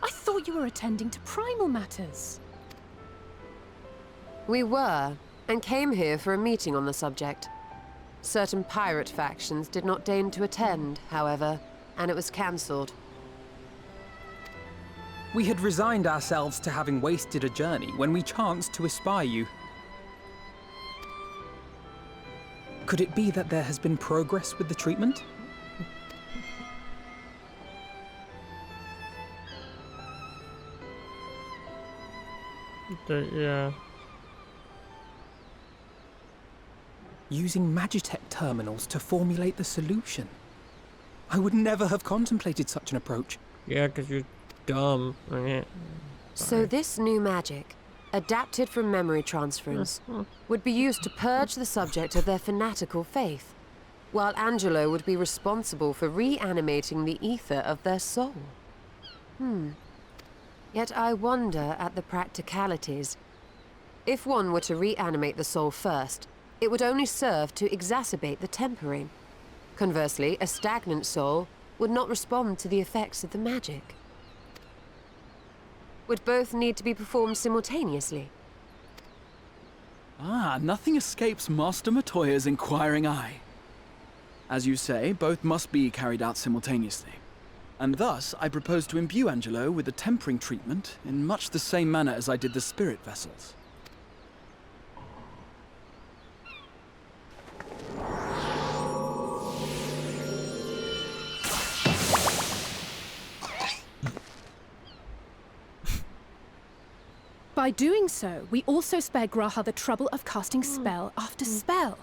I thought you were attending to primal matters. We were, and came here for a meeting on the subject. Certain pirate factions did not deign to attend, however, and it was cancelled. We had resigned ourselves to having wasted a journey when we chanced to espy you. Could it be that there has been progress with the treatment? Yeah. Using Magitech terminals to formulate the solution. I would never have contemplated such an approach. Yeah, because you're dumb. So this new magic, adapted from memory transference, would be used to purge the subject of their fanatical faith, while Angelo would be responsible for reanimating the ether of their soul. Yet I wonder at the practicalities. If one were to reanimate the soul first, it would only serve to exacerbate the tempering. Conversely, a stagnant soul would not respond to the effects of the magic. Would both need to be performed simultaneously? Ah, nothing escapes Master Matoya's inquiring eye. As you say, both must be carried out simultaneously. And thus, I propose to imbue Angelo with the tempering treatment in much the same manner as I did the spirit vessels. By doing so, we also spare Graha the trouble of casting spell after spell.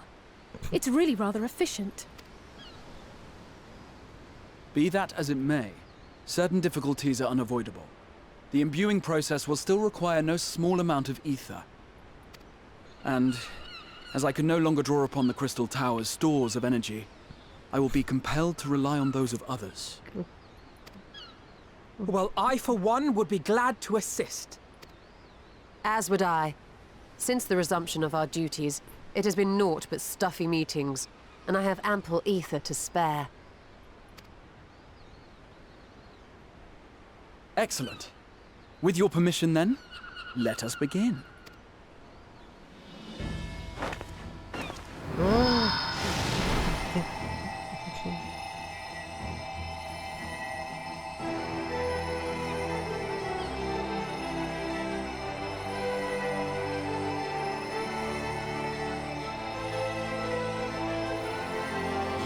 It's really rather efficient. Be that as it may, certain difficulties are unavoidable. The imbuing process will still require no small amount of ether. And, as I can no longer draw upon the Crystal Tower's stores of energy, I will be compelled to rely on those of others. Well, I for one would be glad to assist. As would I. Since the resumption of our duties, it has been naught but stuffy meetings, and I have ample ether to spare. Excellent. With your permission then, let us begin.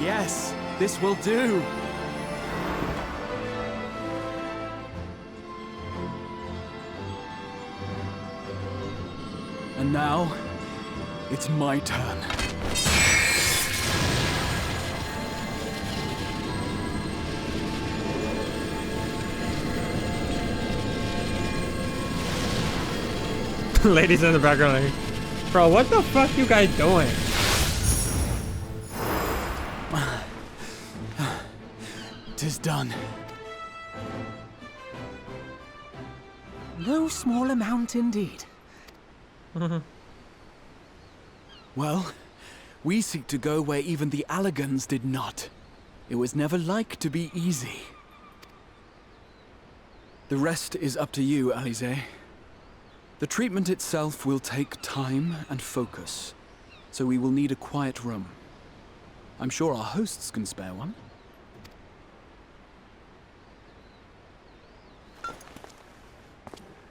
Yes, this will do. And now, it's my turn. Ladies in the background like, bro, what the fuck you guys doing? Tis done. No small amount indeed. Well, we seek to go where even the Allagans did not. It was never like to be easy. The rest is up to you, Alize. The treatment itself will take time and focus, so we will need a quiet room. I'm sure our hosts can spare one.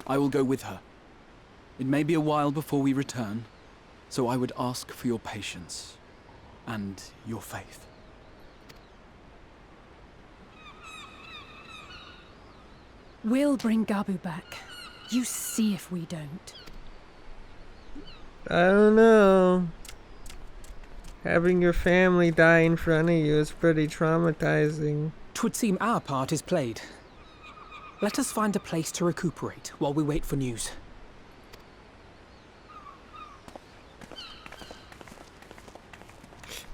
I will go with her. It may be a while before we return, So I would ask for your patience and your faith. We'll bring Gabu back. You see if we don't. I don't know. Having your family die in front of you is pretty traumatizing. 'Twould seem our part is played. Let us find a place to recuperate while we wait for news.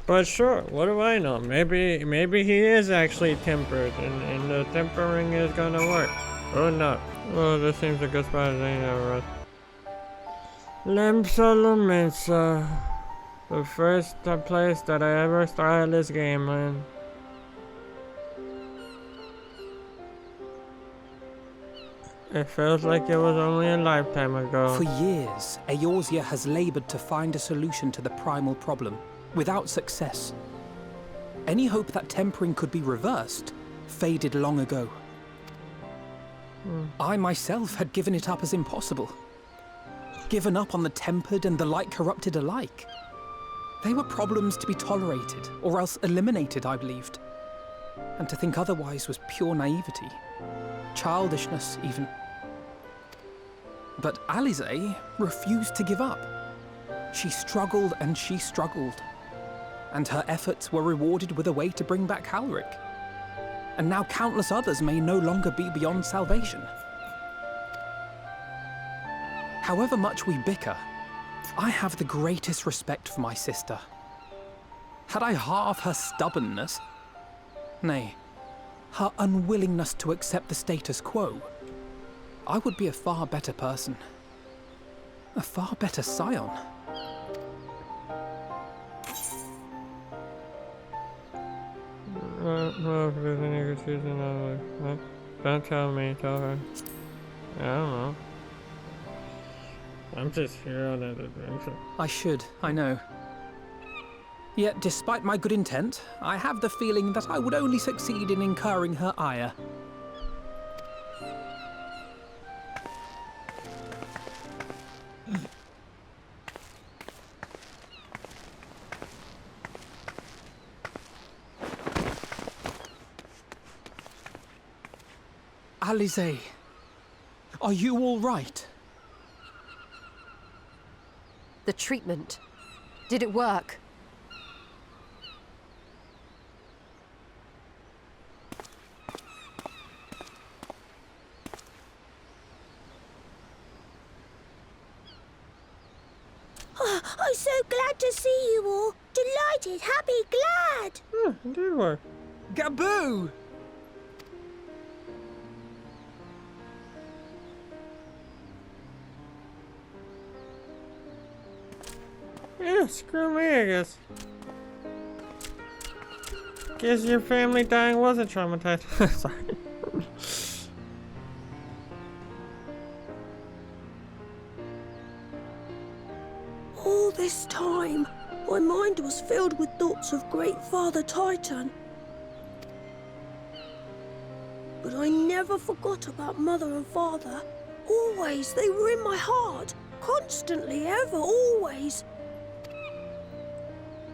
But sure, what do I know? Maybe he is actually tempered, and the tempering is gonna work. Or not. Well, this seems a good spot as any ever. Limsa Lumensa. The first place that I ever started this game in. It feels like it was only a lifetime ago. For years, Eorzea has labored to find a solution to the primal problem, without success. Any hope that tempering could be reversed faded long ago. I myself had given it up as impossible. Given up on the tempered and the light corrupted alike. They were problems to be tolerated, or else eliminated, I believed. And to think otherwise was pure naivety. Childishness, even. But Alisaie refused to give up. She struggled and she struggled. And her efforts were rewarded with a way to bring back Halric. And now countless others may no longer be beyond salvation. However much we bicker, I have the greatest respect for my sister. Had I half her stubbornness, nay, her unwillingness to accept the status quo, I would be a far better person. A far better scion. No, if there's any confusion, don't tell me, tell her. I don't know. I'm just here on an adventure. I should, I know. Yet, despite my good intent, I have the feeling that I would only succeed in incurring her ire. Alisaie, are you all right? The treatment. Did it work? Oh, I'm so glad to see you all. Delighted, happy, glad. It did work. Gabu! Yeah, screw me, I guess. Guess your family dying wasn't traumatized. Sorry. All this time, my mind was filled with thoughts of Great Father Titan. But I never forgot about Mother and Father. Always, they were in my heart. Constantly, ever, always.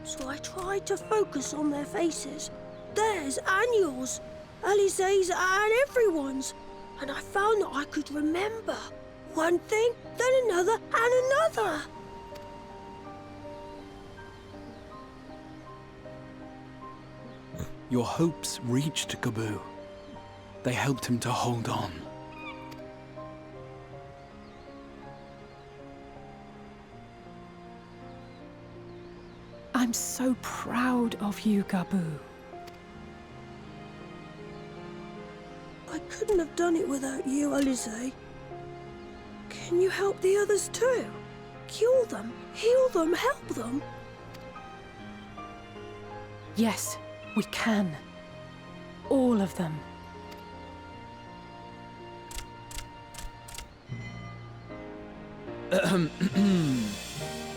So I tried to focus on their faces. Theirs and yours. Alisaie's and everyone's. And I found that I could remember. One thing, then another, and another. Your hopes reached Gabu. They helped him to hold on. I'm so proud of you, Gabu. I couldn't have done it without you, Alisaie. Can you help the others too? Cure them, heal them, help them? Yes, we can. All of them.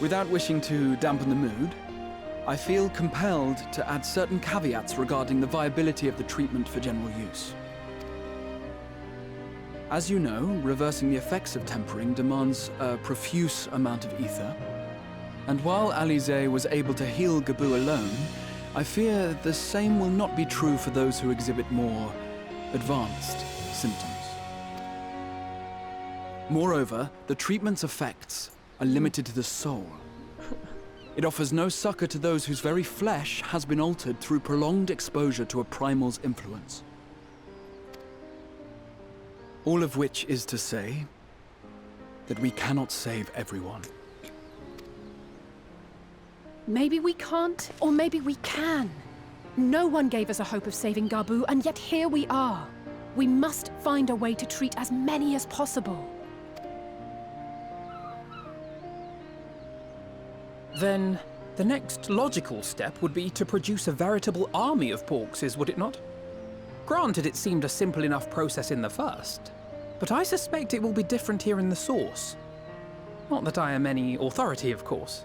Without wishing to dampen the mood, I feel compelled to add certain caveats regarding the viability of the treatment for general use. As you know, reversing the effects of tempering demands a profuse amount of ether, And while Alize was able to heal Gabu alone, I fear the same will not be true for those who exhibit more advanced symptoms. Moreover, the treatment's effects are limited to the soul. It offers no succor to those whose very flesh has been altered through prolonged exposure to a primal's influence. All of which is to say that we cannot save everyone. Maybe we can't, or maybe we can. No one gave us a hope of saving Gabu, and yet here we are. We must find a way to treat as many as possible. Then, the next logical step would be to produce a veritable army of PORXIE'S, would it not? Granted, it seemed a simple enough process in the first, but I suspect it will be different here in the source. Not that I am any authority, of course.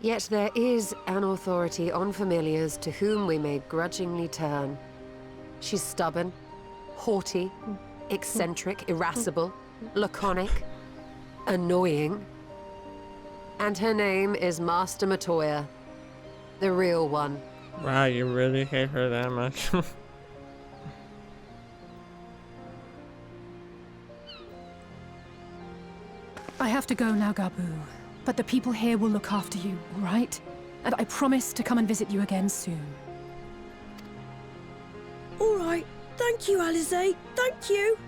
Yet there is an authority on familiars to whom we may grudgingly turn. She's stubborn, haughty, eccentric, irascible, laconic, annoying. And her name is Master Matoya, the real one. Wow, you really hate her that much? I have to go now, Gabu. But the people here will look after you, all right? And I promise to come and visit you again soon. All right. Thank you, Alize. Thank you.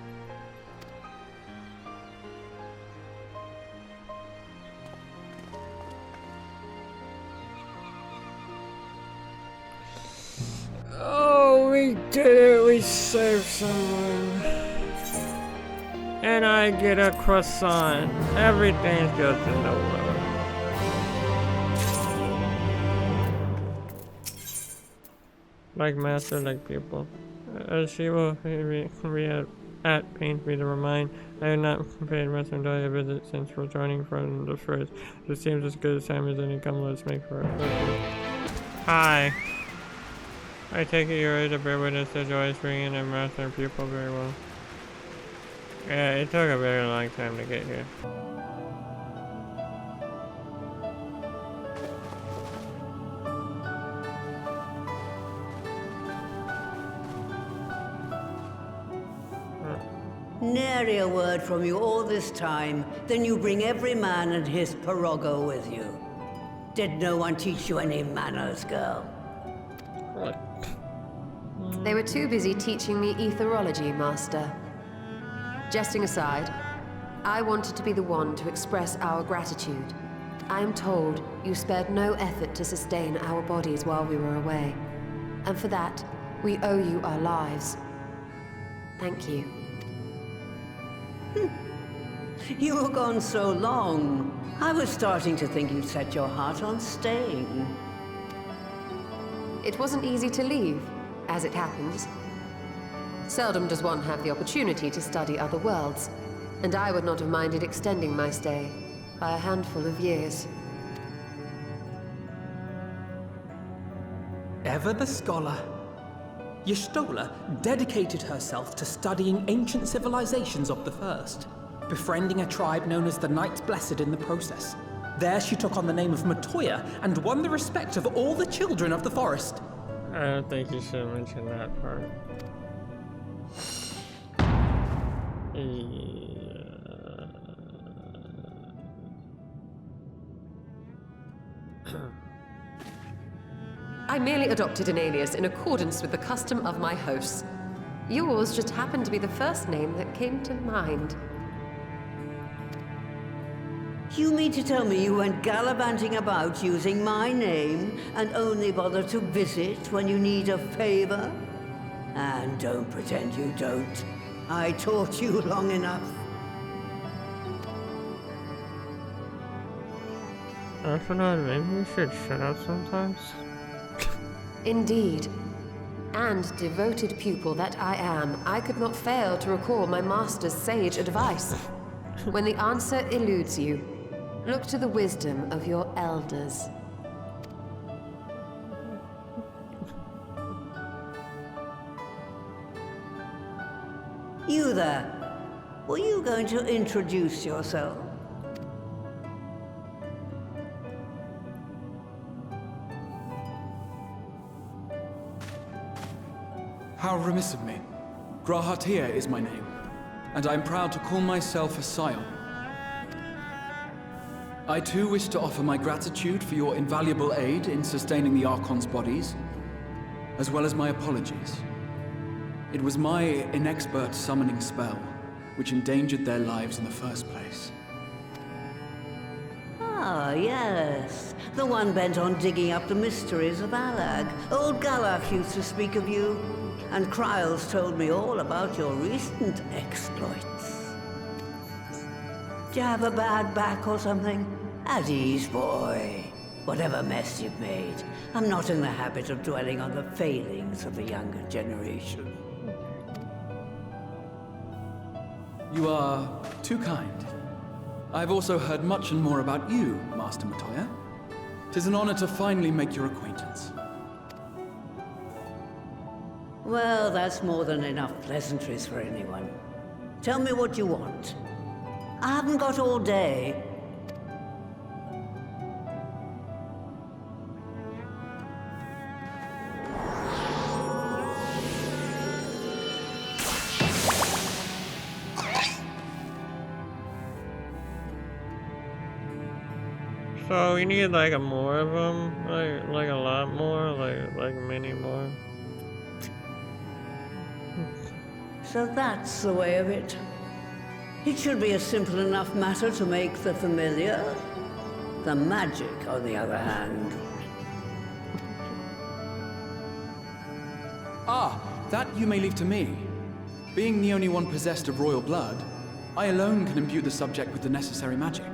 Oh, we did it. We saved someone. And I get a croissant. Everything's good in the world. Like master, like people. As she will be at pain for me to remind, I have not paid Master Matoya a visit since returning from the first. It seems as good a time as any. Come, let's make for it. Hi. I take it you're to bear witness to joyous ringing and master and pupil very well. Yeah, it took a very long time to get here. Nary a word from you all this time, then you bring every man and his pirogo with you. Did no one teach you any manners, girl? They were too busy teaching me etherology, Master. Jesting aside, I wanted to be the one to express our gratitude. I am told you spared no effort to sustain our bodies while we were away. And for that, we owe you our lives. Thank you. You were gone so long. I was starting to think you'd set your heart on staying. It wasn't easy to leave, as it happens. Seldom does one have the opportunity to study other worlds, and I would not have minded extending my stay by a handful of years. Ever the scholar. Y'shtola dedicated herself to studying ancient civilizations of the First, befriending a tribe known as the Knights Blessed in the process. There she took on the name of Matoya and won the respect of all the children of the forest. I don't think you should mention that part. I merely adopted an alias in accordance with the custom of my hosts. Yours just happened to be the first name that came to mind. You mean to tell me you went gallivanting about using my name and only bother to visit when you need a favor? And don't pretend you don't. I taught you long enough. I forgot, maybe you should shut up sometimes. Indeed. And devoted pupil that I am, I could not fail to recall my master's sage advice. When the answer eludes you, look to the wisdom of your elders. You there. Were you going to introduce yourself? How remiss of me. Grahatia is my name, and I'm proud to call myself a scion. I too wish to offer my gratitude for your invaluable aid in sustaining the Archon's bodies, as well as my apologies. It was my inexpert summoning spell which endangered their lives in the first place. Ah, yes. The one bent on digging up the mysteries of Alag. Old Galak used to speak of you, and Kryles told me all about your recent exploits. Do you have a bad back or something? At ease, boy. Whatever mess you've made, I'm not in the habit of dwelling on the failings of the younger generation. You are too kind. I've also heard much and more about you, Master Matoya. 'Tis an honor to finally make your acquaintance. Well, that's more than enough pleasantries for anyone. Tell me what you want. I haven't got all day. So you need like more of them, like a lot more, like many more. So that's the way of it. It should be a simple enough matter to make the familiar. The magic, on the other hand. Ah, that you may leave to me. Being the only one possessed of royal blood, I alone can imbue the subject with the necessary magic.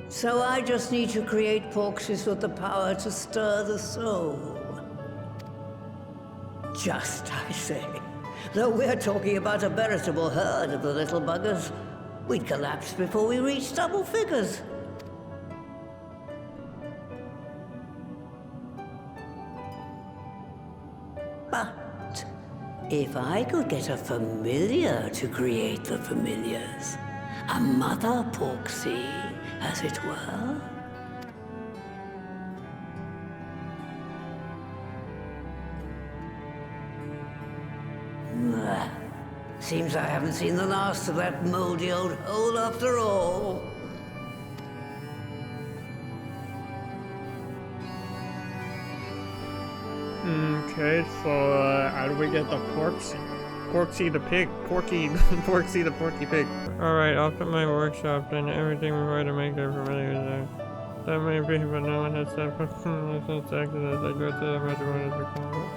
So I just need to create PORXIE'S with the power to stir the soul. Just, I say. Though we're talking about a veritable herd of the little buggers, we'd collapse before we reached double figures. But if I could get a familiar to create the familiars, a mother PORXIE, as it were. Seems I haven't seen the last of that moldy old hole after all. Okay, so how do we get the Porksy the pig? Porksy the porky pig. Alright, off at my workshop, done everything before to make their familiar there. That may be, but no one has said since acted as I go to the reservoir as we call it.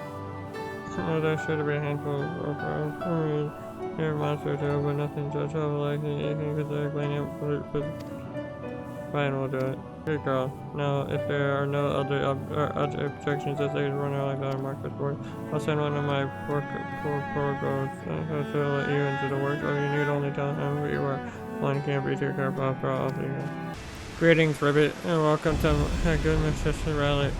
Oh, there should be a handful of here monster too, but nothing so trouble like anything because they're cleaning up, but fine, we'll do it. Good girl. Now, if there are no other objections as they run out like that on Marcus board, I'll send one of my porgos to let you into the work. Oh, you need only tell him who you are. One can't be too careful after all. Greetings, Ribbit, and welcome to my good Sister Relic.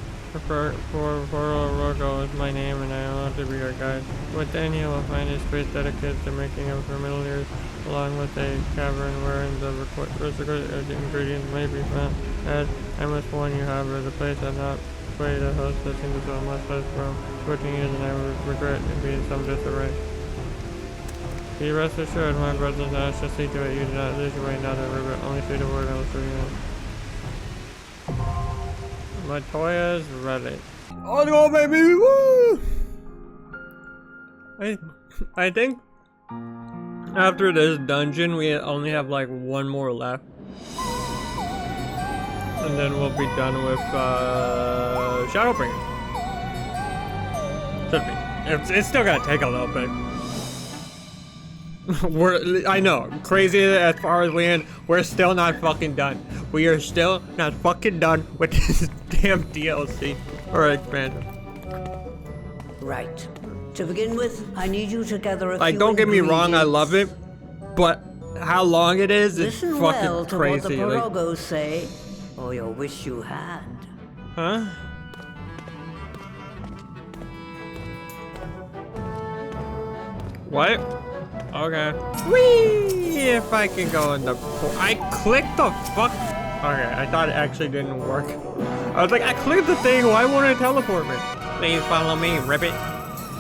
Rogo is my name, and I want to be your guide. Within you will find a space dedicated to making of familiars, along with a cavern wherein the requisite ingredients may be found. As I must warn you, however, the place has not played a host that seems to much less from 14 years, and I would regret to be in some disarray. Be rest assured, my brothers, I shall see to it you do not lose your way now that Ribbit. Only say the word, I will show you in. Matoya's Reddit. Oh no, baby! Woo! I think after this dungeon, we only have like one more left. And then we'll be done with Shadowbringers. Should be. It's still gonna take a little bit. I know, crazy as far as we end, we're still not fucking done. We are still not fucking done with this damn DLC or expansion. Right. To begin with, I need you to gather a few don't get me wrong, I love it, but how long it is Listen fucking well to crazy. What the Porogos say, or you'll wish you had. Huh? What? Okay. Whee! If I can go in the... I clicked the fuck... Okay, I thought it actually didn't work. I was like, I clicked the thing, why won't it teleport me? Please follow me, Ribbit.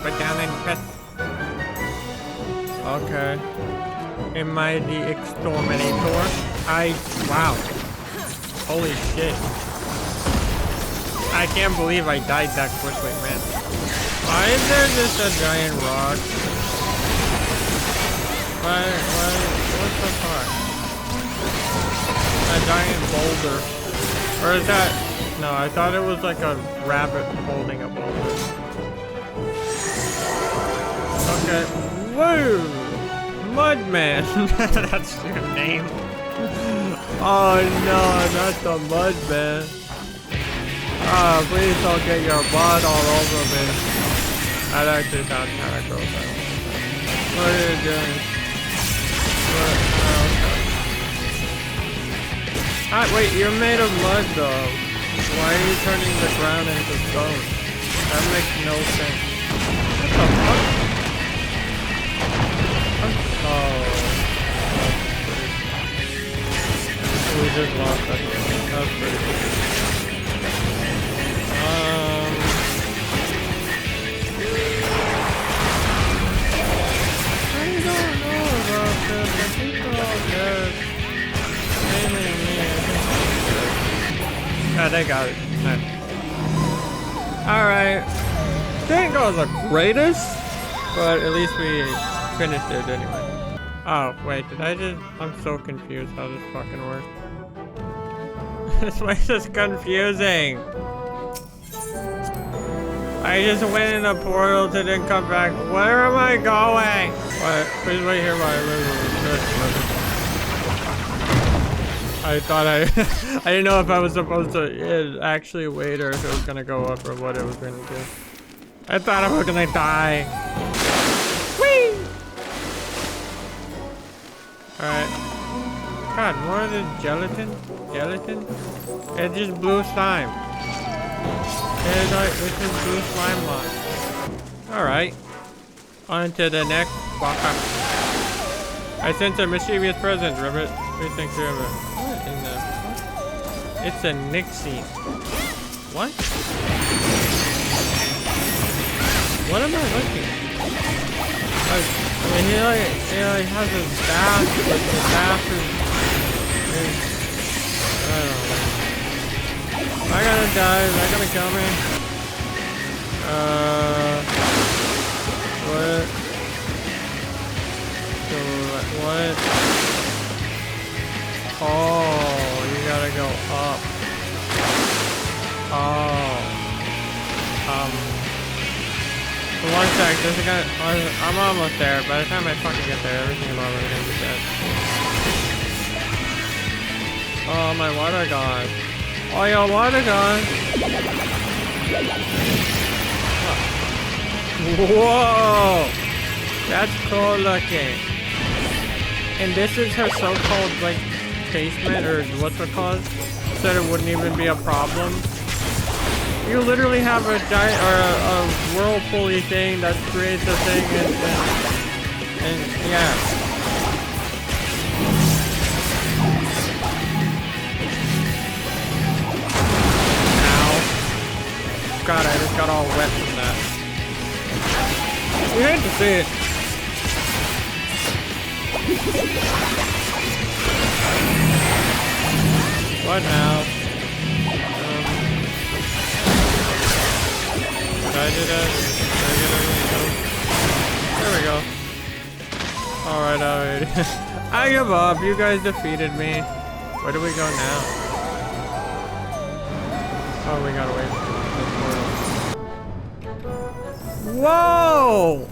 Put down and press. Okay. Am I the exterminator? Wow. Holy shit. I can't believe I died that quickly, man. Why is there just a giant rock? What's the fuck? A giant boulder. Or is that... No, I thought it was like a rabbit holding a boulder. Okay. Whoa! Mudman! That's your name. Oh no, not the Mudman. Oh, please don't get your blood all over me. That actually sounds kind of gross. What are you doing? Ah, wait, you're made of mud though. Why are you turning the ground into stone? That makes no sense. What the fuck? Oh. We just lost that. That's pretty cool. I don't know about this. I think they're all dead. Mainly me. Oh, they got it. Nice. Alright. Didn't go the greatest, but at least we finished it anyway. Oh, wait, did I just... I'm so confused how this fucking works. This place is confusing. I just went in a portal to then come back. Where am I going? What? Please wait here while I live. I thought I didn't know if I was supposed to actually wait or if it was gonna go up or what it was gonna do. I thought I was gonna die. Whee! Alright. God, more of this gelatin? Gelatin? It's just blue slime. It's just blue slime mod. Alright. On to the next baka. I sense a mischievous presence, Ribbit. Please think through of it. What in the fuck? It's a Nixie. What? What am I looking? I mean, he like has a staff, but the staff is I don't know. Am I gonna die? Is that gonna kill me? What? What? Oh, you gotta go up. Oh. One sec, this is gonna... I'm almost there. By the time I fucking get there, everything is already gonna be dead. Oh, my water gone. Oh, your water gone. Whoa! That's cool looking. And this is her so-called, like, basement, or what's it called? So it wouldn't even be a problem. You literally have a giant, or a whirlpool-y thing that creates a thing, and yeah. Ow. God, I just got all wet from that. You hate to see it. What now? Did I do that? Did I get everything? There we go. Alright, alright. I give up. You guys defeated me. Where do we go now? Oh, we gotta wait for the portal. Whoa!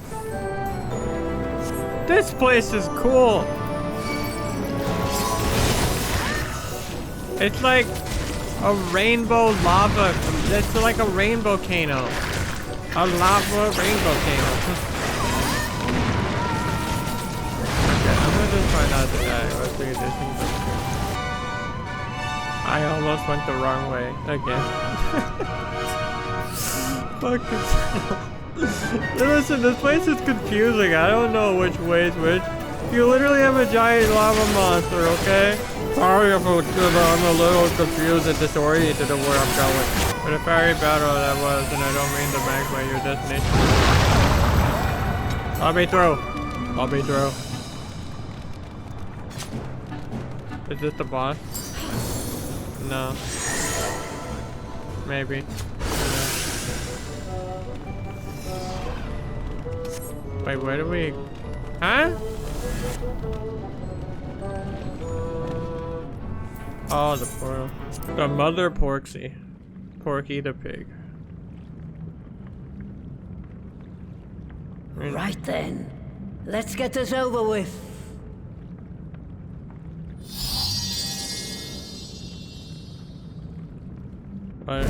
This place is cool. It's like a rainbow lava. It's like a rainbow volcano. A lava rainbow volcano. Okay, I'm gonna just try not to die. Let's figure this thing out. I almost went the wrong way again. Fuck. Listen, this place is confusing. I don't know which way is which. You literally have a giant lava monster, okay? Sorry if I'm a little confused and disoriented of where I'm going. But a fairy battle that was, and I don't mean the magma, your destination. Let me through. Let me through. Is this the boss? No. Maybe. Wait, where do we... Huh? Oh, the portal. The mother Porxie. Porky the pig. Right then. Let's get this over with. What?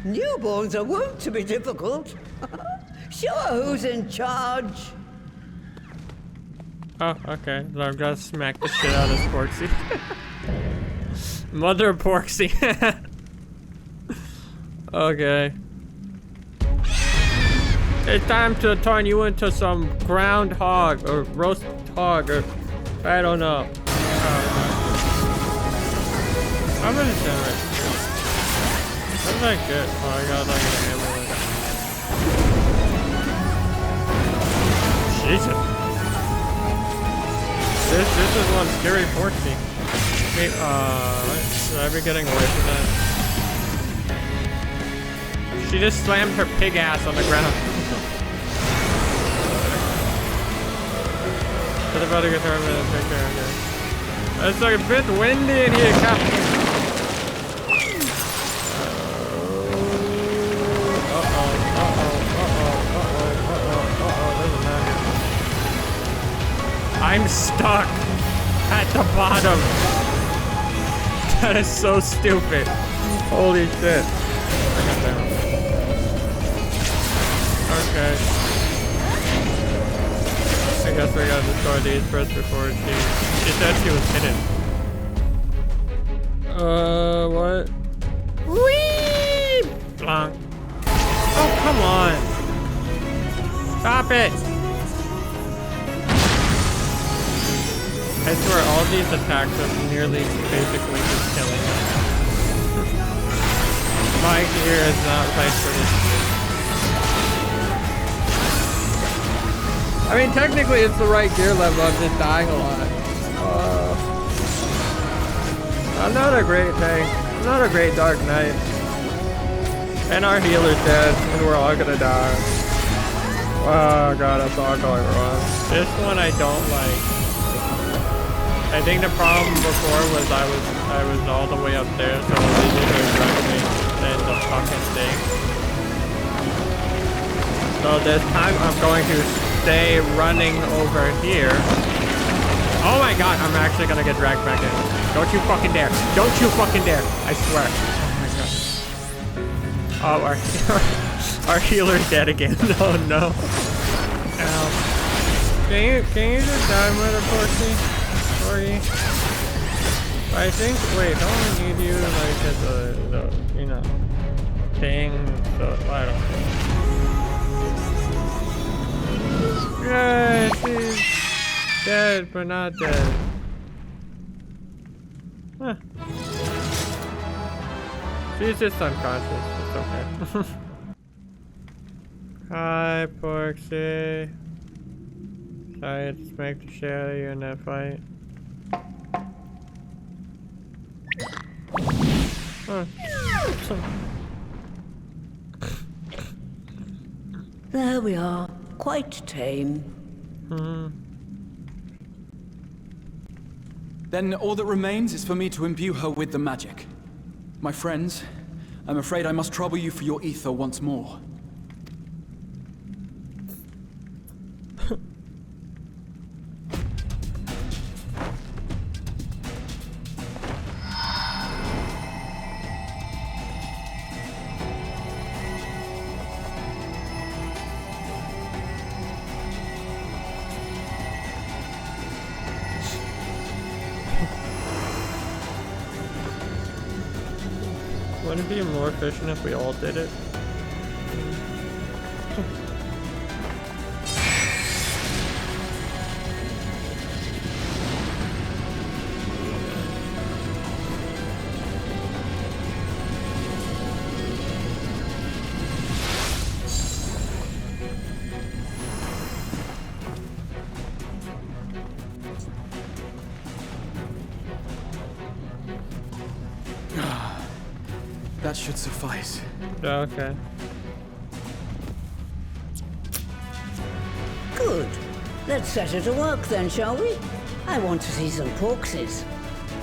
Newborns are wont to be difficult. Sure, who's in charge? Oh, okay. So I'm gonna smack the shit out of this Porxie. Mother Porxie. Okay. It's time to turn you into some ground hog or roast hog or I don't know. I'm gonna generate. What did I get? Oh, I got like an amulet. Jesus. This is one scary Porxie. Wait, should I be getting away from that? She just slammed her pig ass on the ground. What about to get her in the picture again? It's like a bit windy in here, Captain. I'm stuck at the bottom. That is so stupid. Holy shit. I got down. Okay. I guess we gotta destroy these first before she said she was hidden. What? Whee! Blanc. Oh, come on. Stop it. I swear all these attacks are nearly basically just killing us. My gear is not right for this shit. I mean, technically it's the right gear level, I'm just dying a lot. I'm not a great tank. I'm not a great Dark Knight. And our healer's dead, and we're all gonna die. Oh god, that's all going wrong. This one I don't like. I think the problem before was I was all the way up there, so it was easier to run me than the fucking thing. So this time I'm going to stay running over here. Oh my god, I'm actually gonna get dragged back in. Don't you fucking dare. Don't you fucking dare. I swear. Oh my god. Oh, our healer's dead again. Oh no. Ow. Can you just die, Mother Porxie? Sorry. I think, wait, don't we need you like as a, you know, thing, so I don't know. Yeah, she's dead, but not dead. Huh. She's just unconscious, it's okay. Hi, Porxie. Sorry to smack the shit out of you in that fight. Huh. There we are. Quite tame. Then all that remains is for me to imbue her with the magic. My friends, I'm afraid I must trouble you for your ether once more. Wouldn't it be more efficient if we all did it? That should suffice. Okay. Good. Let's set her to work then, shall we? I want to see some PORXIE'S.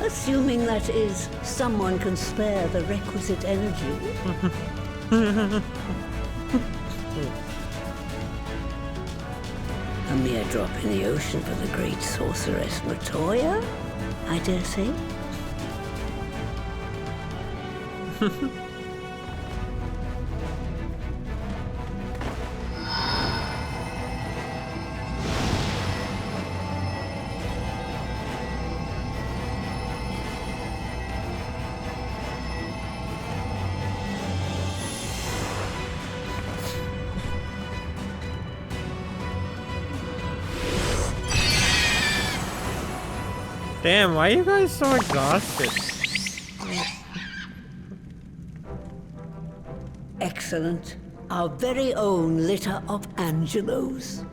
Assuming that is, someone can spare the requisite energy. A mere drop in the ocean for the great sorceress Matoya, I dare say. Damn, why are you guys so exhausted? Excellent. Our very own litter of Angelos.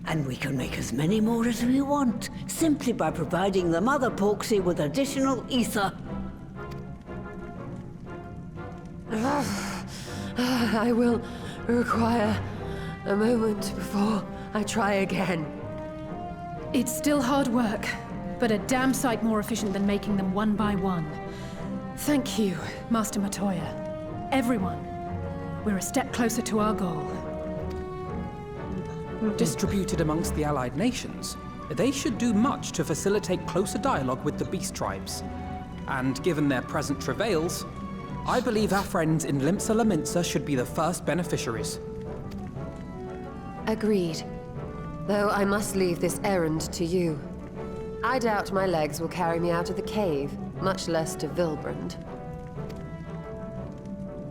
And we can make as many more as we want, simply by providing the Mother PORXIE with additional ether. I will require a moment before I try again. It's still hard work, but a damn sight more efficient than making them one by one. Thank you, Master Matoya. Everyone, we're a step closer to our goal. Distributed amongst the allied nations, they should do much to facilitate closer dialogue with the beast tribes. And given their present travails, I believe our friends in Limsa Laminsa should be the first beneficiaries. Agreed. Though I must leave this errand to you. I doubt my legs will carry me out of the cave, much less to Vilbrand.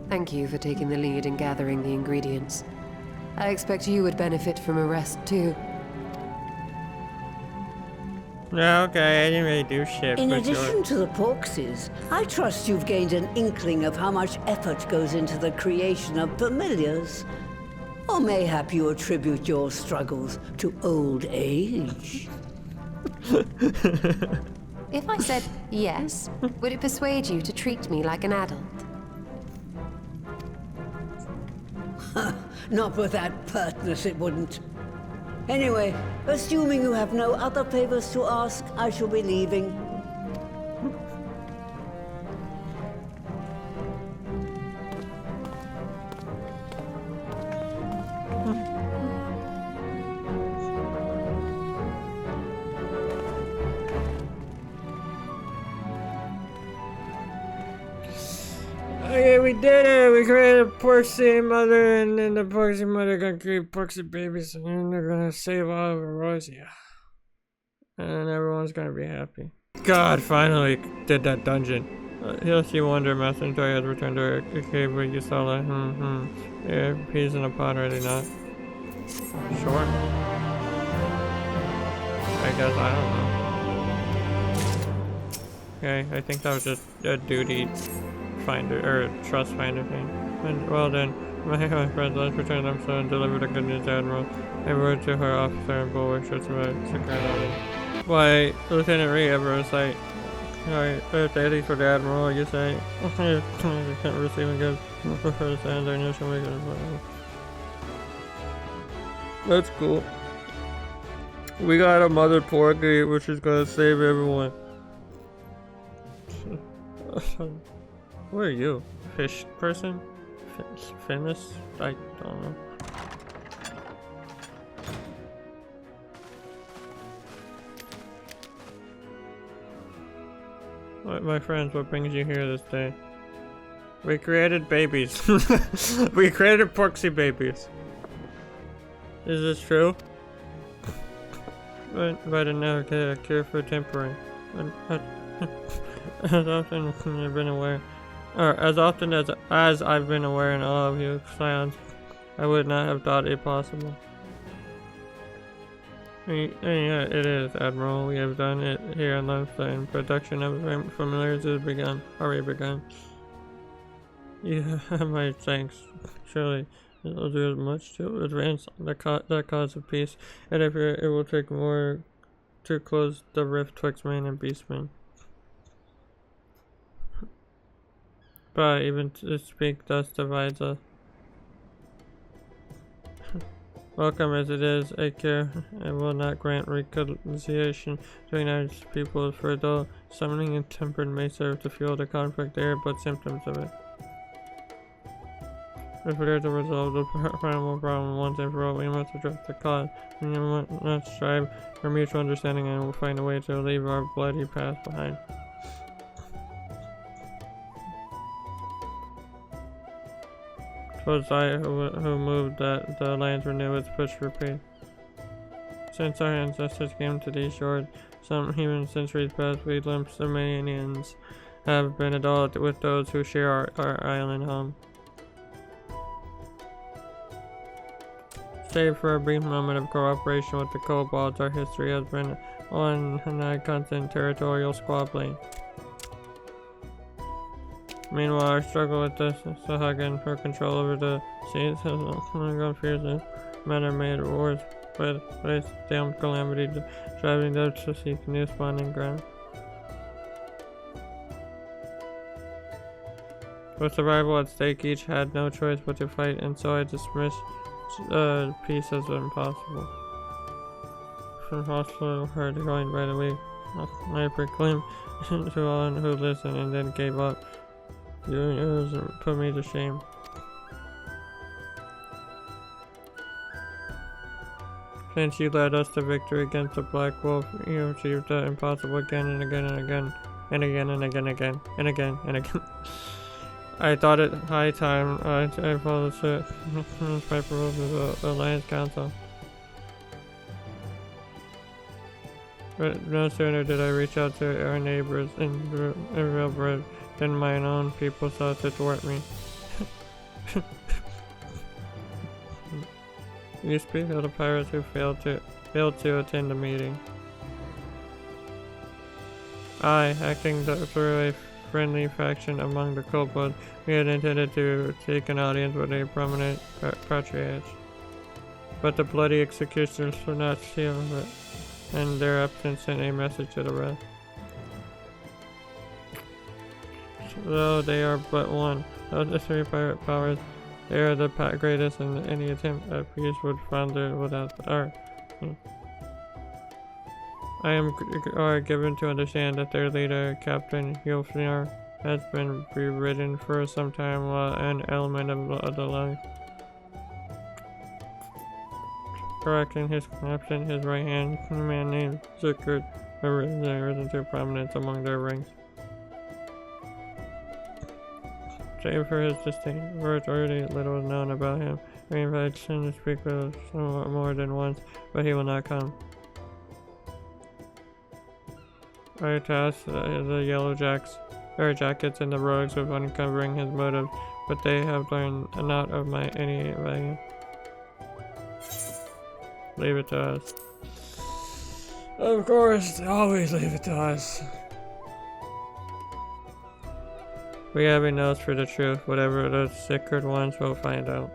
Thank you for taking the lead in gathering the ingredients. I expect you would benefit from a rest too. Yeah, okay, I didn't really do shit. In for addition sure. to the PORXIE'S, I trust you've gained an inkling of how much effort goes into the creation of familiars. Or mayhap you attribute your struggles to old age? If I said yes, would it persuade you to treat me like an adult? Not with that pertness, it wouldn't. Anyway, assuming you have no other favors to ask, I shall be leaving. Okay, we did it! We created a PORXIE mother, and then the PORXIE mother gonna create PORXIE babies, and then they're gonna save all of Erosia. And everyone's gonna be happy. God, finally did that dungeon. He'll see wonder, Master Matoya has returned to her cave where you saw that. Yeah, peas in a pot, ready not? Sure. I guess, I don't know. Okay, I think that was just a duty finder, or trust finder thing. And, well then, my friends, let's return them so and deliver the good news to Admiral. I wrote to her officer and bulwark shirts about secret. Why, Lieutenant Ree ever was like, alright, daily for the Admiral, you say. I can't receive a gift. I prefer to send I know she'll make it as well. That's cool. We got a mother PORXIE, which is gonna save everyone. What are you? Fish person? Famous? I don't know. My friends, what brings you here this day? We created babies. We created PORXIE babies. Is this true? But I never get a cure for tempering. As often as I've been aware, or as often as I've been aware in all of you scions, I would not have thought it possible. Yeah, it is, Admiral. We have done it here in Limsa. Production of familiars has already begun. You have my thanks. Surely it will do much to advance the cause of peace, and if it will take more to close the rift twixt man and beastman. But even to speak thus divides us. Welcome as it is, I care. I will not grant reconciliation to United people, for though summoning intemperate may serve to fuel the conflict, they are but symptoms of it. If we are to resolve the primal problem once and for all, we must address the cause. We must strive for mutual understanding and we'll find a way to leave our bloody past behind. Twas I who moved that the lands renew its push for peace. Since our ancestors came to these shores, some even centuries past, we Limsomanians have been adult with those who share our island home. Save for a brief moment of cooperation with the kobolds, our history has been one constant territorial squabbling. Meanwhile, our struggle with the Sahagin for control over the seas has gone fiercer. Men are made worse by this damn calamity, driving them to seek new spawning ground. With survival at stake, each had no choice but to fight, and so I dismissed peace as impossible. From hostile herd joined by the weak, I proclaimed to all who listened and then gave up. You put me to shame. Since you led us to victory against the Black Wolf, you achieved the impossible again and again and again, and again and again and again and again and again. I thought it high time I followed suit. Piper rules of the Alliance Council. But no sooner did I reach out to our neighbors in real bread than my own people sought to thwart me. You speak of the pirates who failed to attend the meeting. I, acting through a friendly faction among the kobolds, we had intended to take an audience with a prominent patriarch. But the bloody executioners would not seal it, and their absence sent a message to the rest. Though they are but one of the three pirate powers, they are the greatest, and any attempt at peace would founder without art. I am given to understand that their leader, Captain Hilfnir, has been bedridden for some time while an element of the life. Correcting his captain, his right hand, a man named Zuckert, risen to prominence among their ranks. Save for his distinct already little known about him. We invited him to speak with us somewhat more than once, but he will not come. I tasked the yellow jackets and the rogues with uncovering his motives, but they have learned not of any value. Leave it to us. Of course, always leave it to us. We have a nose for the truth. Whatever the secret ones will find out.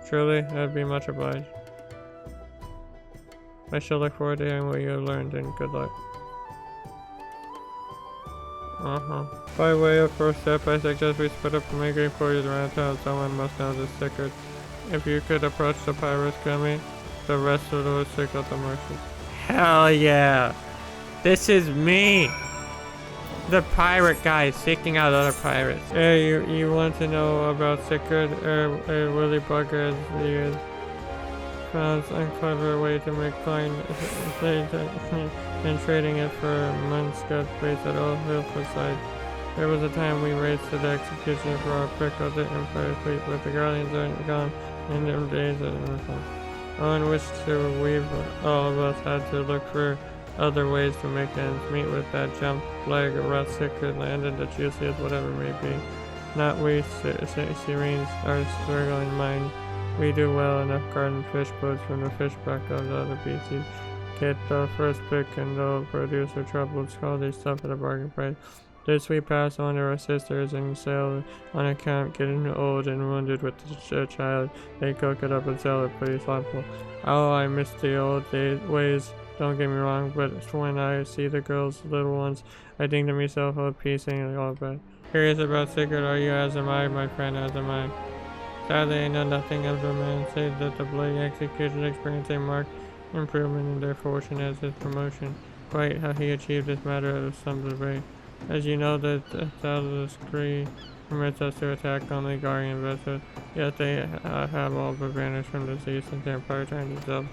Truly, I'd be much obliged. I shall look forward to hearing what you have learned, and good luck. By way of first step, I suggest we split up and make inquiries around town. Someone must know the secret. If you could approach the pirates coming, the rest of those stick out the mercy. Hell yeah! This is me! The pirate guy seeking out other pirates. Hey, you want to know about secret? Willy Bugger as he is. Found a clever way to make coin and trading it for months got placed at all hillside. There was a time we raced to the execution for our pick of the Empire fleet, but the Guardians are gone in them days at Emerson. On which to weave, all of us had to look for other ways to make ends meet with that jump flag rustic could land in the juiciest whatever may be. Not we Syrenes are struggling mind. We do well enough garden fish boats from the fish back of the other species. Get the first pick and they'll produce a troubled skull they stuff at a bargain price. This we pass on to our sisters and sell on account getting old and wounded with the child. They cook it up and sell it pretty thoughtful. Oh, I miss the old ways, don't get me wrong, but when I see the girls, little ones, I think to myself, oh, peace ain't all bad. Curious about Sigurd, are you as am I, my friend, as am I. Sadly, I know nothing of the man, save that the bloody execution experienced a marked improvement in their fortune as his promotion. Quite how he achieved this matter of some debate. As you know, the Thalamus decree permits us to attack only guardian vessels, yet they have all but vanished from the sea since the Empire turned itself.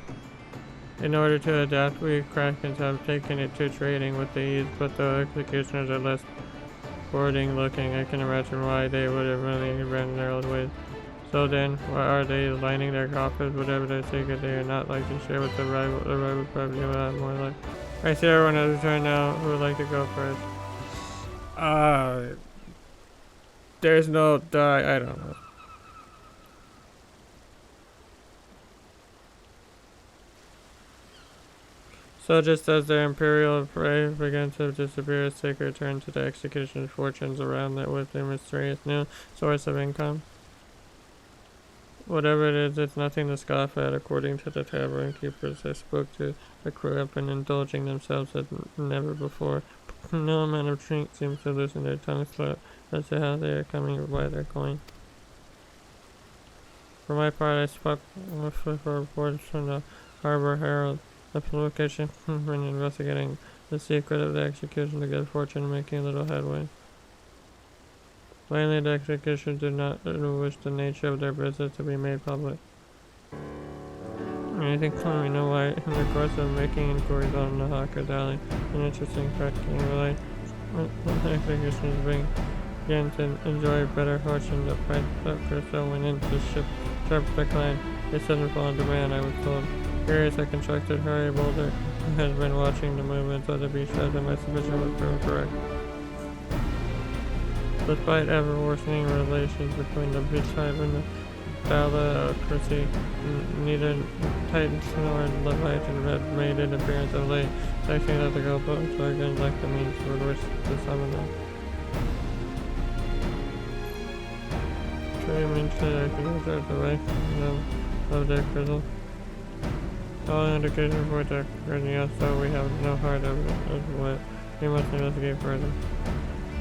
In order to adapt, we Krakens have taken it to trading with the ease, but the executioners are less boarding looking. I can imagine why they would have really abandoned their old ways. So then, why are they lining their coffins? Whatever their secret, they are not like to share with the rival club. You will have more like. I see everyone has returned now. Who would like to go first? There's no I don't know. So just as the Imperial prey began to disappear, Sigurd turned to the execution fortunes around that with a mysterious new source of income. Whatever it is, it's nothing to scoff at. According to the tavern keepers, they spoke to the crew up and indulging themselves as never before. No amount of drink seems to loosen their tongues as to how they are coming or why they're going. For my part, I spoke with reports from the Harbor Herald. The publication has been investigating the secret of the execution to get fortune, making a little headway. Plainly, the execution did not wish the nature of their business to be made public. Anything let me know why, in the course of making inquiries on the Hawker's Alley, an interesting fact came relate. The execution began to enjoy better fortune. The price that Crystal went into ship sharp decline. It suddenly fall into demand, I was told. Curious, I constructed Harry Boulder, who has been watching the movements of the beach as my suspicion was proven correct. Despite ever worsening relations between the beach tribe and the Thalamus, neither Titans nor Leviathan had made an appearance of late, sexing that the girl boat, so again like the means would wish to summon them. Trim into I think that's the way of their crystal. All indications point to Cornelia, so we have no hard evidence of what we must investigate further.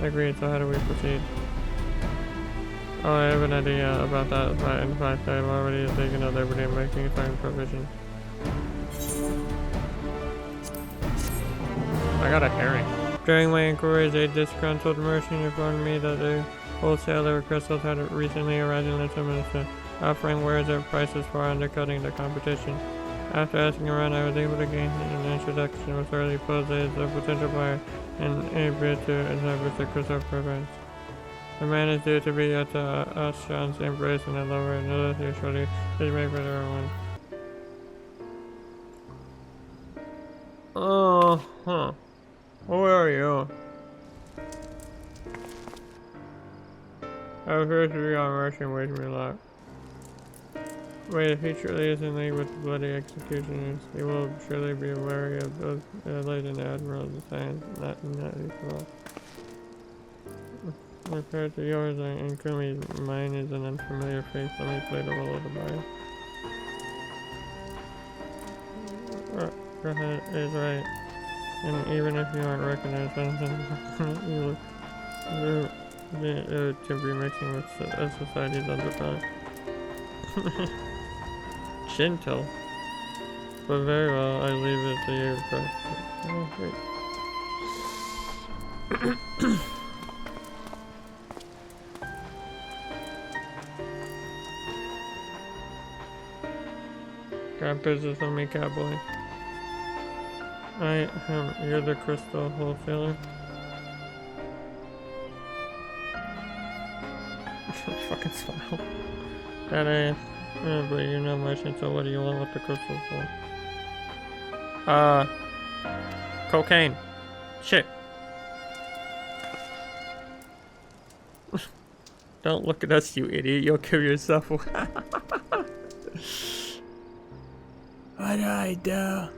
Agreed, so how do we proceed? Oh, I have an idea about that, but in fact I have already taken a liberty in making certain provisions. I got a herring. During my inquiries, a disgruntled merchant informed me that a wholesaler of crystals had recently arrived in the minister, offering wares at prices far undercutting the competition. After asking around, I was able to gain an introduction with early posed as a potential buyer and a bid to establish the crystal province. The man is due to be at the Ashran's embrace and a lower and notice usually is made for their own. Oh, huh. Where are you? I appear to be on merchant waiting me a lot. Wait, if he truly is in league with the bloody executioners, he will surely be wary of those allied and admiral of the science, not equal. Compared to yours and Kumi's, mine is an unfamiliar face. Let me play the role of the buyer. Rahat is right, and even if you aren't recognized, you look to be mixing with society's undertone. Gentle, but very well. I leave it to you. Oh, great. Got business on me, cowboy. You're the crystal wholesaler. Fucking smile. That ass. Yeah, but you're not merchant, so what do you want with the crystal for? Cocaine. Shit. Don't look at us, you idiot. You'll kill yourself. What do I do?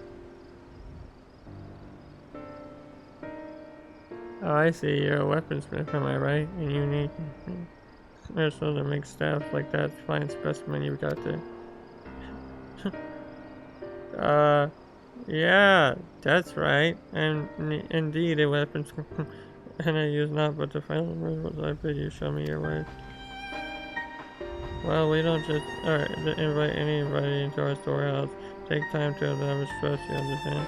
Oh, I see. You're a weaponsmith, am I right? And you need so to make staff like that fine specimen you've got there. Yeah, that's right. And indeed, a weapons. And I use not but the final words I bid you show me your way. Well, we don't just invite anybody into our storehouse. Take time to establish trust, you understand?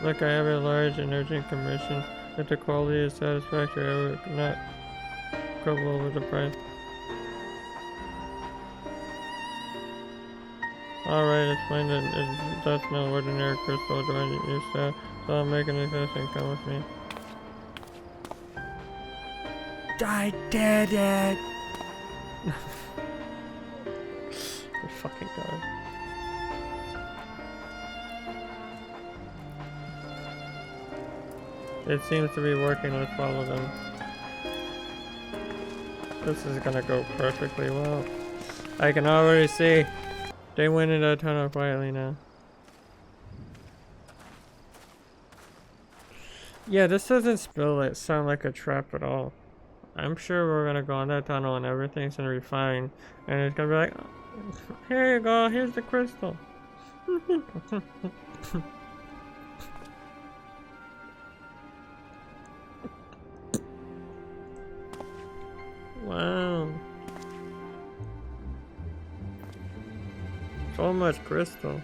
Look, I have a large and urgent commission. If the quality is satisfactory, I would not quibble over the price. Alright, it's fine that that's no ordinary crystal adorning your staff, so I'll make an exception. Come with me. I did it! You fucking god. It seems to be working. Let's follow them. This is gonna go perfectly well. I can already see. They went into a tunnel quietly now. Yeah, this doesn't sound like a trap at all. I'm sure we're gonna go on that tunnel and everything's gonna be fine. And it's gonna be like, here you go, here's the crystal. Wow. So much crystal.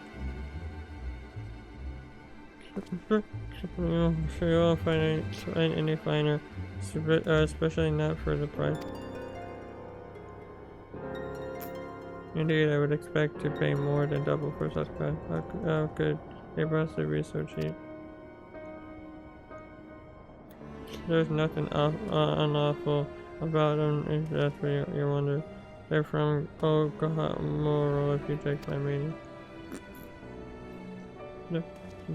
I'm sure you won't find any finer, especially not for the price. Indeed, I would expect to pay more than double for such price. How could they possibly be so cheap? There's nothing unlawful about them, if that's what you wonder. They're from Oklahoma, if you take my meaning.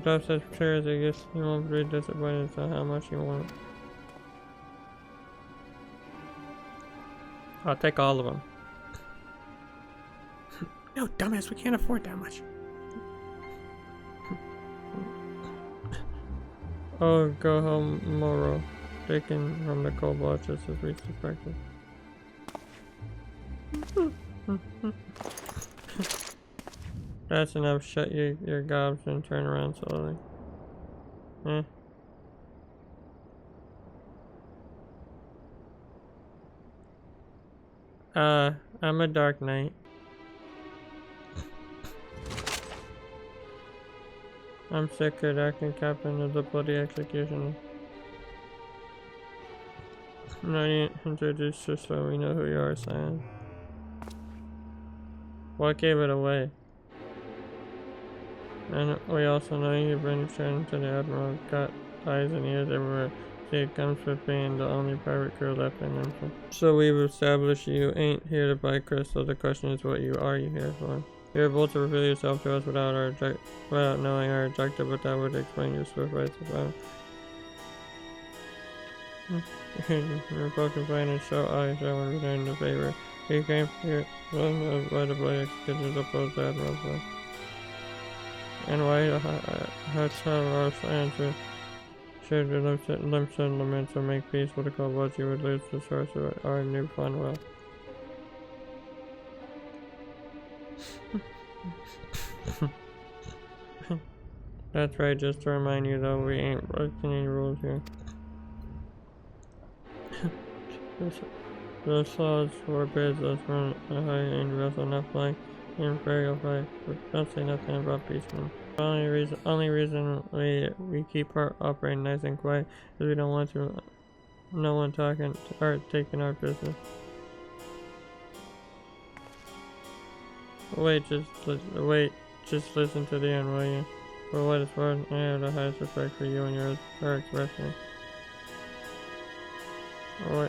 That's as fair as I guess. You won't be disappointed at how much you want. I'll take all of them. No, dumbass, we can't afford that much. Oh, go home, Moro. Taken from the cobalt just as we suspected. That's enough. Shut your gobs and turn around slowly. I'm a dark knight. I'm Secret Acting Captain of the Bloody Executioner. Not yet introduced just so we know who you are, Scion. What gave it away? And we also know you've been turned to the Admiral, got eyes and ears everywhere. See, it comes with being the only pirate crew left in them. So we've established you ain't here to buy crystal. The question is, what are you here for? You're able to reveal yourself to us without knowing our objective, but that would explain your swift rights of fire. You're broken fine and show eyes, I will return the favor. You came here by the bloody executioners opposed to Admiral's will. And why has our answer should the limps and laments to make peace with the kobolds, you would lose the source of our newfound wealth. That's right, just to remind you though, we ain't breaking any rules here. The saws forbids us from a high-end vessel not flying the Imperial flag, but don't say nothing about peacemen. The only reason we keep operating nice and quiet is we don't want no one talking or taking our business. Wait, just listen to the end, will you? For what it's worth, I have the highest respect for you and your expression.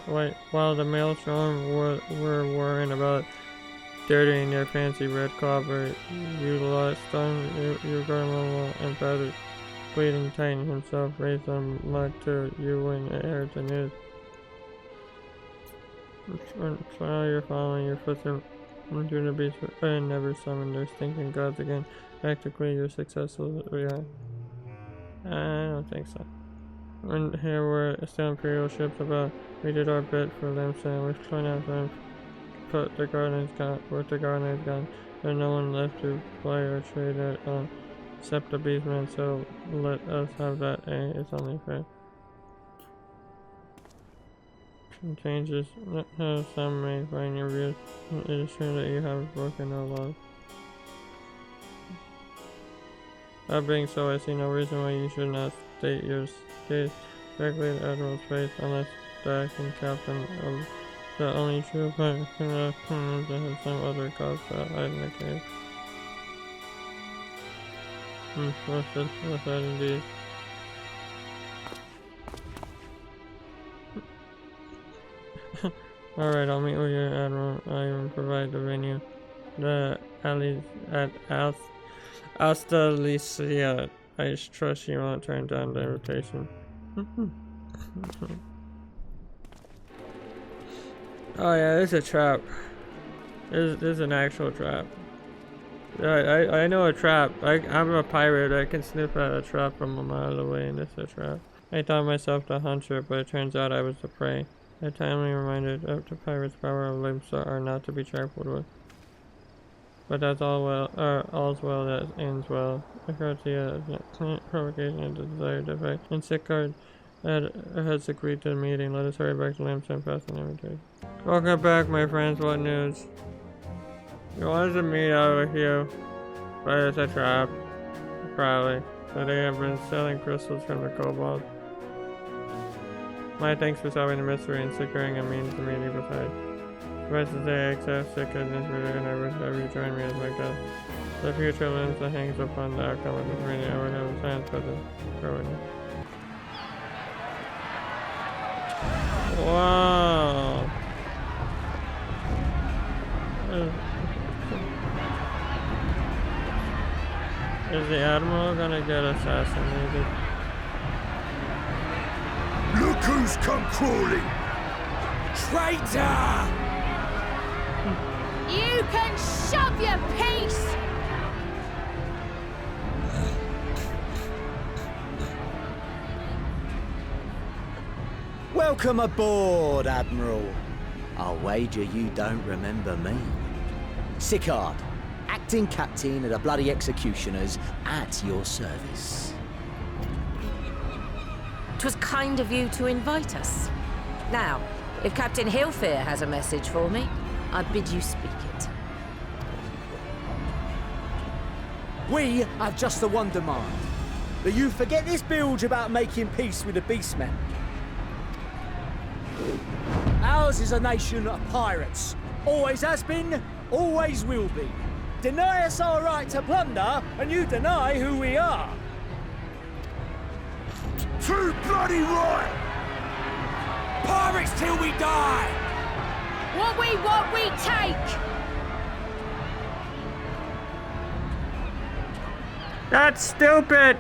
Wait, while the maelstrom were worrying about dirtying your fancy red copper, you lost on your grandma and father, bleeding Titan himself, raised them mud to you when Ayrton is. So now you're following your footsteps into the beast and never summon their stinking gods again. Practically, you're successful. Yeah. I don't think so. When here were still Imperial ships about, we did our bit for Limson. We've torn out them, put the Guardians gone, with the Guardians gone. There's no one left to play or trade it on, except the Beastman, so let us have that. It's only fair. Some changes, some may find your views. It is true that you have broken no laws. That being so, I see no reason why you should not state your case directly in Admiral's face, unless the acting captain of the only true pilot can have some other cause to hide in the case. What's that indeed? Alright, I'll meet with you, Admiral. I will provide the venue. The alleys at Astalicia. I trust you won't turn down the invitation. Oh yeah, this is a trap. This is an actual trap. I know a trap. I'm a pirate. I can sniff out a trap from a mile away, and this is a trap. I thought myself the hunter, but it turns out I was the prey. A timely reminder of the pirate's power of limbs are not to be trifled with. But that's all's well that ends well. The Garcia provocation and the desired effect. And Sickard has agreed to the meeting. Let us hurry back to Lamps and pass an invitation. Welcome back, my friends. What news? You wanted to meet out with you, but it's a trap. Probably. So they have been selling crystals from the kobolds. My thanks for solving the mystery and securing a means to meet you beside. Suffice to say, I accept Sickard's invitation and I wish have you join me as my guest. The future lens that hangs upon the outcome of this meeting. I would have a science present for witness. Wow. Is the Admiral gonna get assassinated? Look who's come crawling! Traitor! You can shove your piece! Welcome aboard, Admiral. I'll wager you don't remember me. Sickard, acting captain of the bloody executioners, at your service. 'Twas kind of you to invite us. Now, if Captain Hillfear has a message for me, I bid you speak it. We have just the one demand. That you forget this bilge about making peace with the Beastmen. Ours is a nation of pirates. Always has been, always will be. Deny us our right to plunder, and you deny who we are. Too bloody right! Pirates till we die! What we want, we take! That's stupid!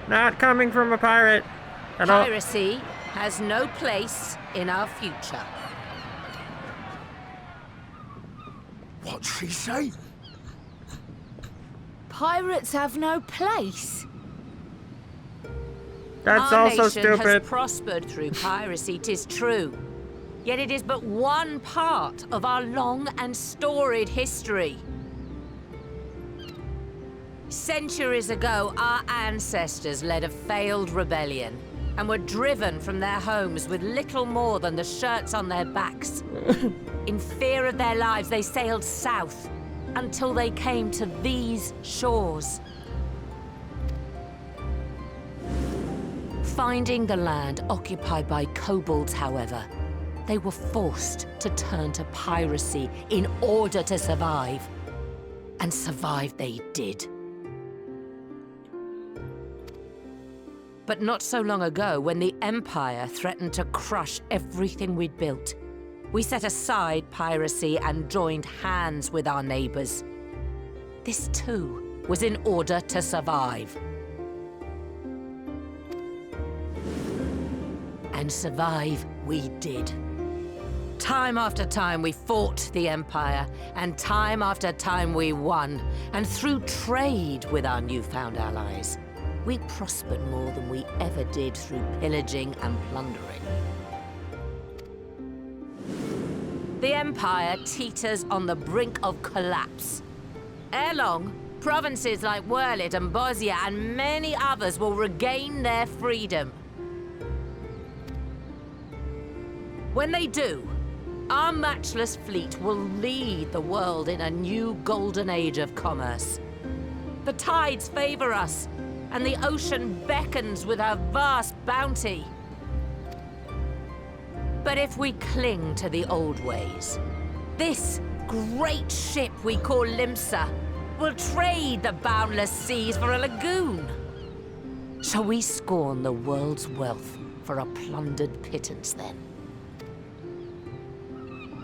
Not coming from a pirate. Piracy has no place in our future. What'd she say? Pirates have no place. That's our also nation stupid. has prospered through piracy, 'tis true. Yet it is but one part of our long and storied history. Centuries ago, our ancestors led a failed rebellion and were driven from their homes with little more than the shirts on their backs. In fear of their lives, they sailed south until they came to these shores. Finding the land occupied by kobolds, however, they were forced to turn to piracy in order to survive. And survive they did. But not so long ago, when the Empire threatened to crush everything we'd built, we set aside piracy and joined hands with our neighbors. This too was in order to survive. And survive we did. Time after time we fought the Empire, and time after time we won. And through trade with our newfound allies, we prospered more than we ever did through pillaging and plundering. The Empire teeters on the brink of collapse. Ere long, provinces like Wurlid and Bosnia and many others will regain their freedom. When they do, our matchless fleet will lead the world in a new golden age of commerce. The tides favor us, and the ocean beckons with her vast bounty. But if we cling to the old ways, this great ship we call Limsa will trade the boundless seas for a lagoon. Shall we scorn the world's wealth for a plundered pittance then?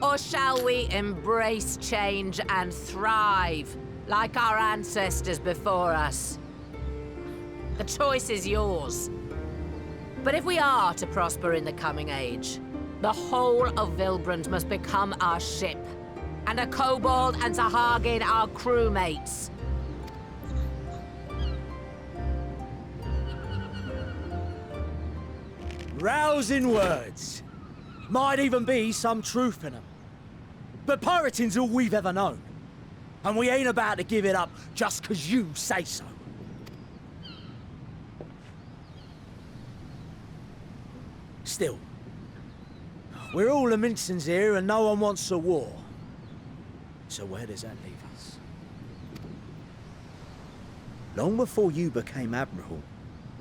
Or shall we embrace change and thrive like our ancestors before us? The choice is yours. But if we are to prosper in the coming age, the whole of Vilbrand must become our ship, and a kobold and Sahagin our crewmates. Rousing words. Might even be some truth in them. But pirating's all we've ever known. And we ain't about to give it up just 'cause you say so. Still, we're all Laminsons here and no one wants a war. So where does that leave us? Long before you became Admiral,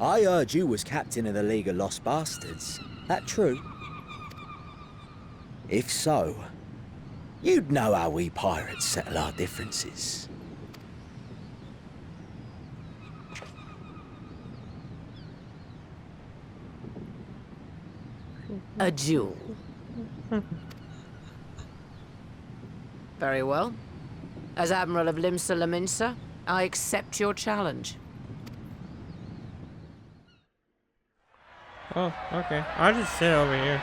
I heard you was captain of the League of Lost Bastards. That true? If so, you'd know how we pirates settle our differences. A duel. Very well. As Admiral of Limsa Laminsa, I accept your challenge. Oh, okay. I'll just sit over here.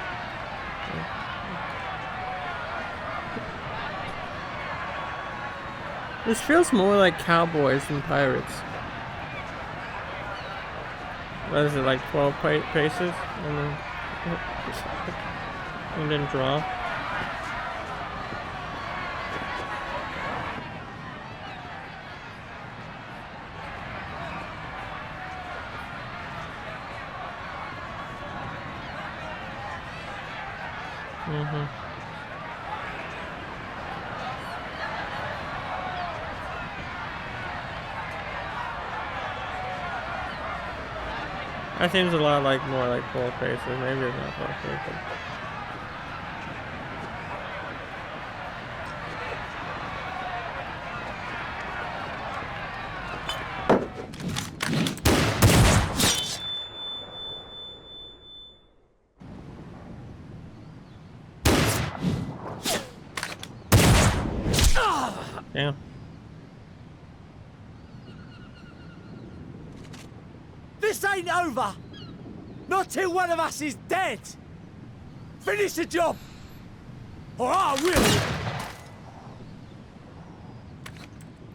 This feels more like cowboys than pirates. What is it, like 12 paces? And then draw. That seems a lot like more like 12 paces. Maybe it's not 12 paces. Damn. This ain't over! Not till one of us is dead! Finish the job! Or I will!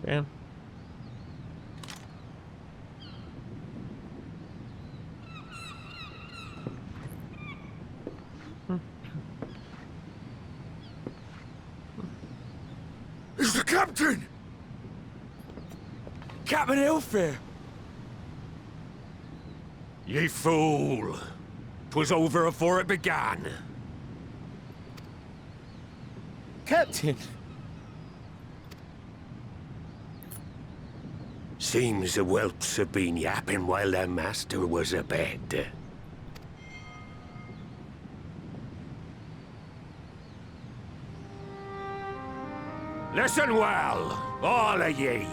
Damn. It's the captain! Captain Ilfair! Ye fool! 'Twas over afore it began. Captain! Seems the whelps have been yapping while their master was abed. Listen well, all of ye.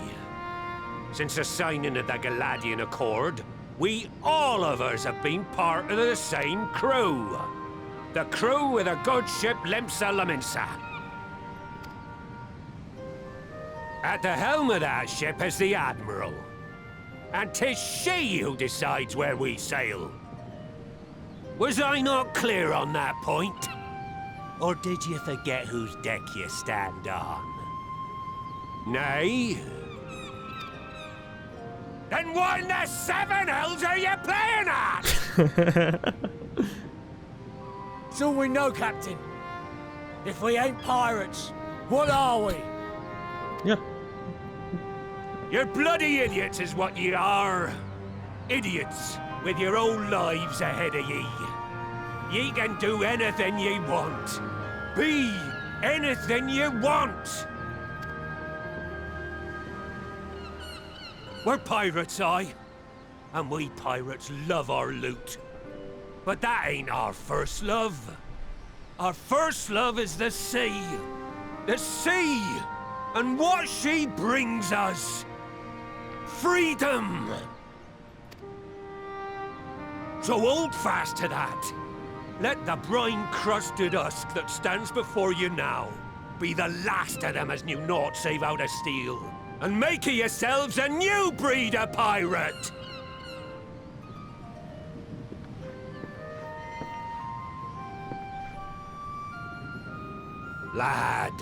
Since the signing of the Galadian Accord, we all of us have been part of the same crew. The crew of the good ship Limsa Laminsa. At the helm of that ship is the Admiral. And 'tis she who decides where we sail. Was I not clear on that point? Or did you forget whose deck you stand on? Nay? Then what in the seven hells are you playing at? It's all we know, Captain. If we ain't pirates, what are we? Yeah. You're bloody idiots is what ye are. Idiots with your own lives ahead of ye. Ye can do anything ye want. Be anything ye want. We're pirates, aye. And we pirates love our loot. But that ain't our first love. Our first love is the sea. The sea! And what she brings us. Freedom! So hold fast to that. Let the brine-crusted husk that stands before you now be the last of them as knew naught save out of steel. And make of yourselves a new breed of pirate! Lad,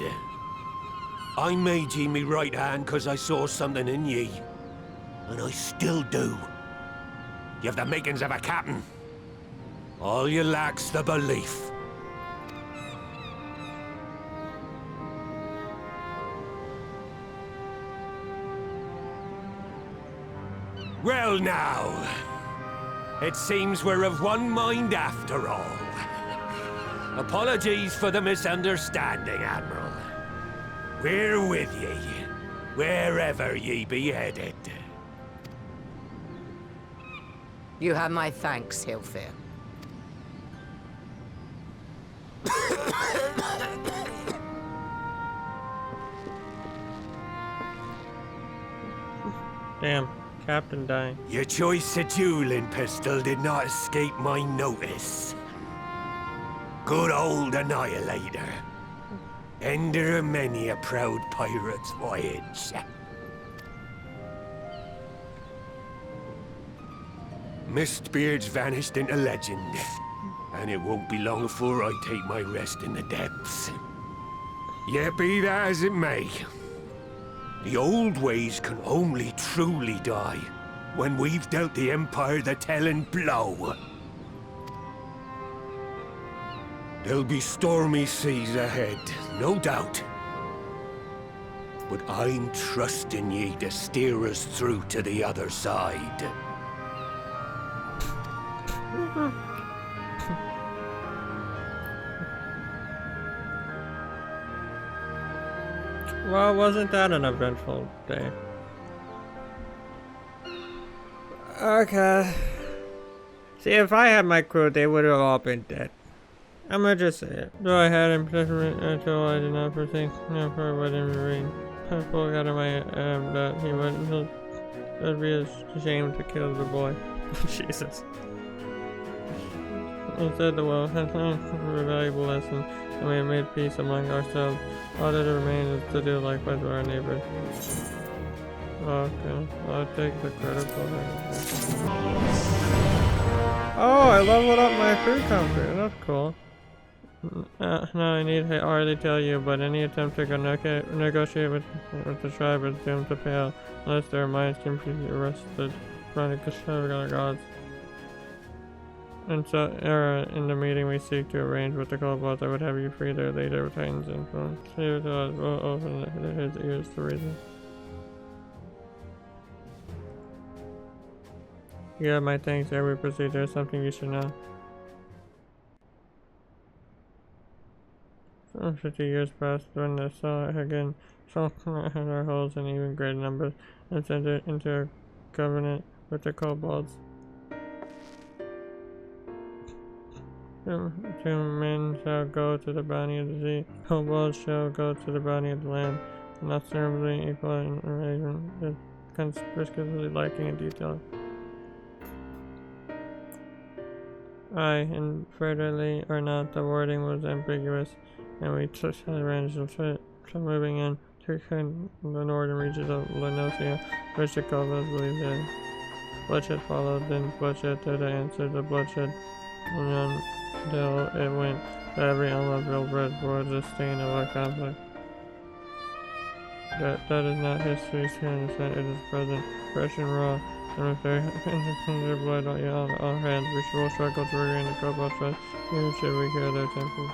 I made ye me right hand 'cause I saw something in ye. And I still do. You have the makings of a captain. All you lack's the belief. Well now, it seems we're of one mind after all. Apologies for the misunderstanding, Admiral. We're with ye, wherever ye be headed. You have my thanks, Hilfir. Damn, Captain dying. Your choice of dueling pistol did not escape my notice. Good old Annihilator. Ender of many a proud pirate's voyage. Mistbeard's vanished into legend. And it won't be long before I take my rest in the depths. Yet be that as it may, the old ways can only truly die when we've dealt the Empire the telling blow. There'll be stormy seas ahead, no doubt. But I'm trusting ye to steer us through to the other side. Well, wasn't that an eventful day? Okay. See, if I had my crew, they would have all been dead. I'm gonna just say it. Though I had him until I did not foresee for what in rain. I pulled out of my that he wouldn't. That'd be ashamed to kill the boy. Jesus. Instead, the world had learned a valuable lesson, and we have made peace among ourselves. All that remains is to do likewise with our neighbors. Okay, I'll take the credit for that. Oh, I leveled up my food comfort. That's cool. No, I need to hardly tell you, but any attempt to negotiate with the tribe is doomed to fail, unless their minds completely arrested from the gods. And so, in the meeting we seek to arrange with the kobolds, I would have you free their leader, Titan's influence. He will open his ears to reason. You have my thanks. Ere we proceed, there is something you should know. 50 years passed when the saw again sunk our holes in even greater numbers and sent it into a covenant with the kobolds. Two men shall go to the bounty of the sea, kobolds shall go to the bounty of the land, not ceremonially equal in arrangement, but conspicuously lacking in detail. Aye, and furtherly or not, the wording was ambiguous, and we took advantage of it. So moving in to the northern regions of Lenosia, which the kobolds believed in. Bloodshed followed, then bloodshed to the answer to bloodshed, and until it went to every unlovable bread for the stain of our conflict. That is not history's 10%, it is present, fresh and raw, And if there is blood on our hands, we will struggle to regain the Cobalt trust, even should we cure their temples.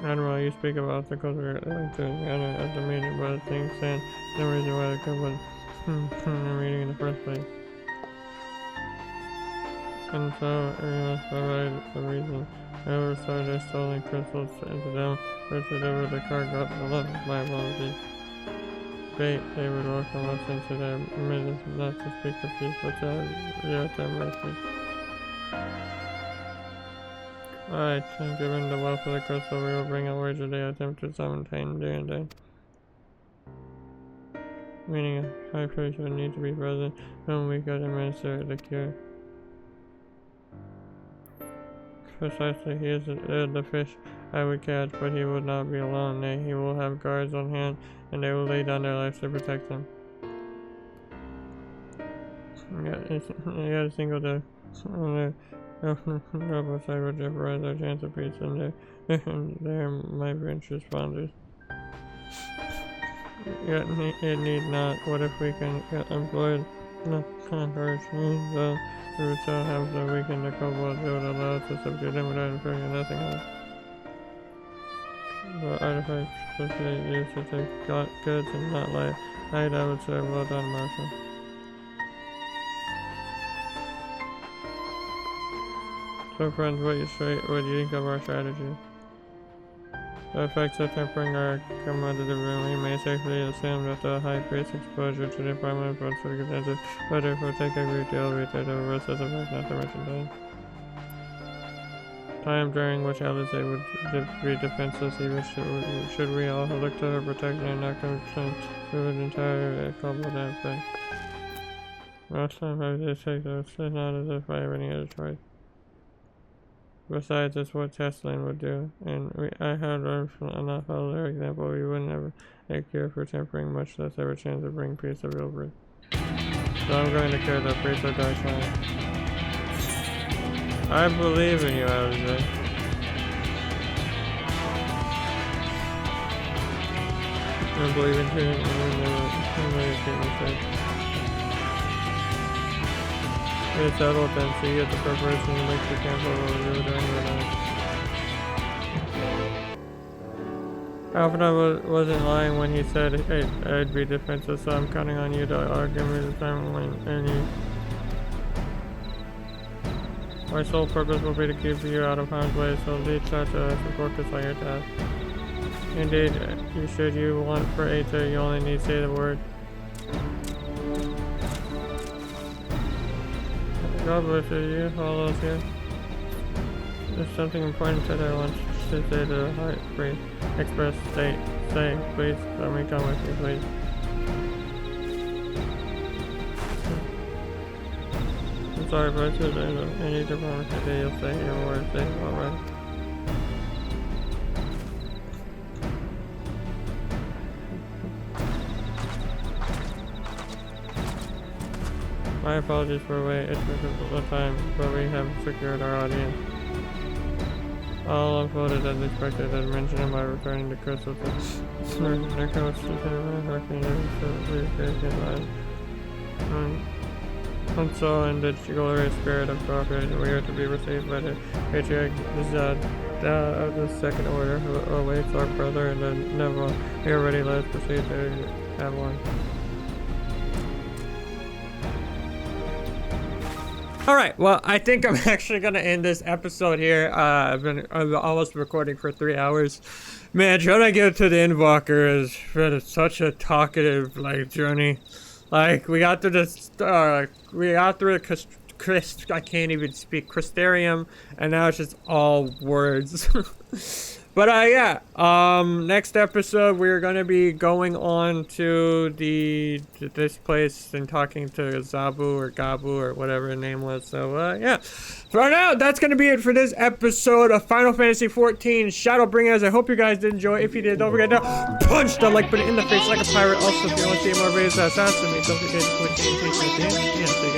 Admiral, you speak of obstacles relating to Anna as the meeting, but things stand no reason why the Cobalt the meeting in the first place. And so, we must provide the reason. However, started stolen crystals into them, or to deliver the cargo up the level by apology. Fate, they would welcome us into their midst, not to speak of peace, but to their mercy. Alright, and given the wealth of the crystal, we will bring a wager they attempt to summon Titan day and day. Meaning a high priest would need to be present when we could administer the cure. Precisely, he is the fish I would catch, but he would not be alone. Nay, he will have guards on hand, and they will lay down their lives to protect him. Yet a single day on the rebel side would jeopardize our chance of peace, and there might be responders. Yet it need not. What if we can employ the converse means though we would still have to weaken the kobolds, it would allow us to subdue them without inflicting nothing else. But artifacts should be used to take goods and not life. I would say well done, Marshal. So friends, what do you think of our strategy? The effects of tempering are commodity, we may safely assume that the high priest's exposure to the primary funds for the consensus would therefore take a great deal of retail over risk as effect, not to mention time. Time during which Alice would be defenseless, even should we all look to her protection and not consent to an entire couple of that thing. Most times I just take those, it's not as if I have any other choice. Besides, it's what Teslan would do, and I had learned from enough of their example we would never a cure for tempering, much less ever chance to bring peace of real breed. So I'm going to cure the priest of Dark Side. I believe in you, Alice. I believe in you, and I never make a mistake. It's settled then, so you get the preparation to make the camp over what you were doing right now. Alfred wasn't lying when he said I'd be defensive, so I'm counting on you to argue me the time when any. My sole purpose will be to keep you out of harm's way, so lead out to us and focus on your task. Indeed, should you want for Aether, you only need to say the word. God bless you, all those here. There's something important that I want to say to the high priest. Express, say, please, let me come with you, please. I'm sorry, but I need to promise you that you'll say your word, say it alright. My apologies for waiting, it took a time, but we have secured our audience. All unfolded as expected, as mentioned by returning to crystals and their coast to and so in the glorious spirit of cooperation, we are to be received by the patriarch Zad of the Second Order, who awaits our brother and the Neville. We are ready, let us proceed to have one. Alright, well, I think I'm actually gonna end this episode here. I'm almost recording for 3 hours. Man, trying to get to the Endwalker is been such a talkative, journey. We got through this, I can't even speak, Crystarium, and now it's just all words. But yeah, next episode we're gonna be going on to this place and talking to Zabu or Gabu or whatever the name was. So yeah, for now that's gonna be it for this episode of Final Fantasy XIV Shadowbringers. I hope you guys did enjoy. If you did, don't forget to punch the like button in the face like a pirate. Also, if you want to see more videos, that's awesome. Don't forget to click the notification at the end.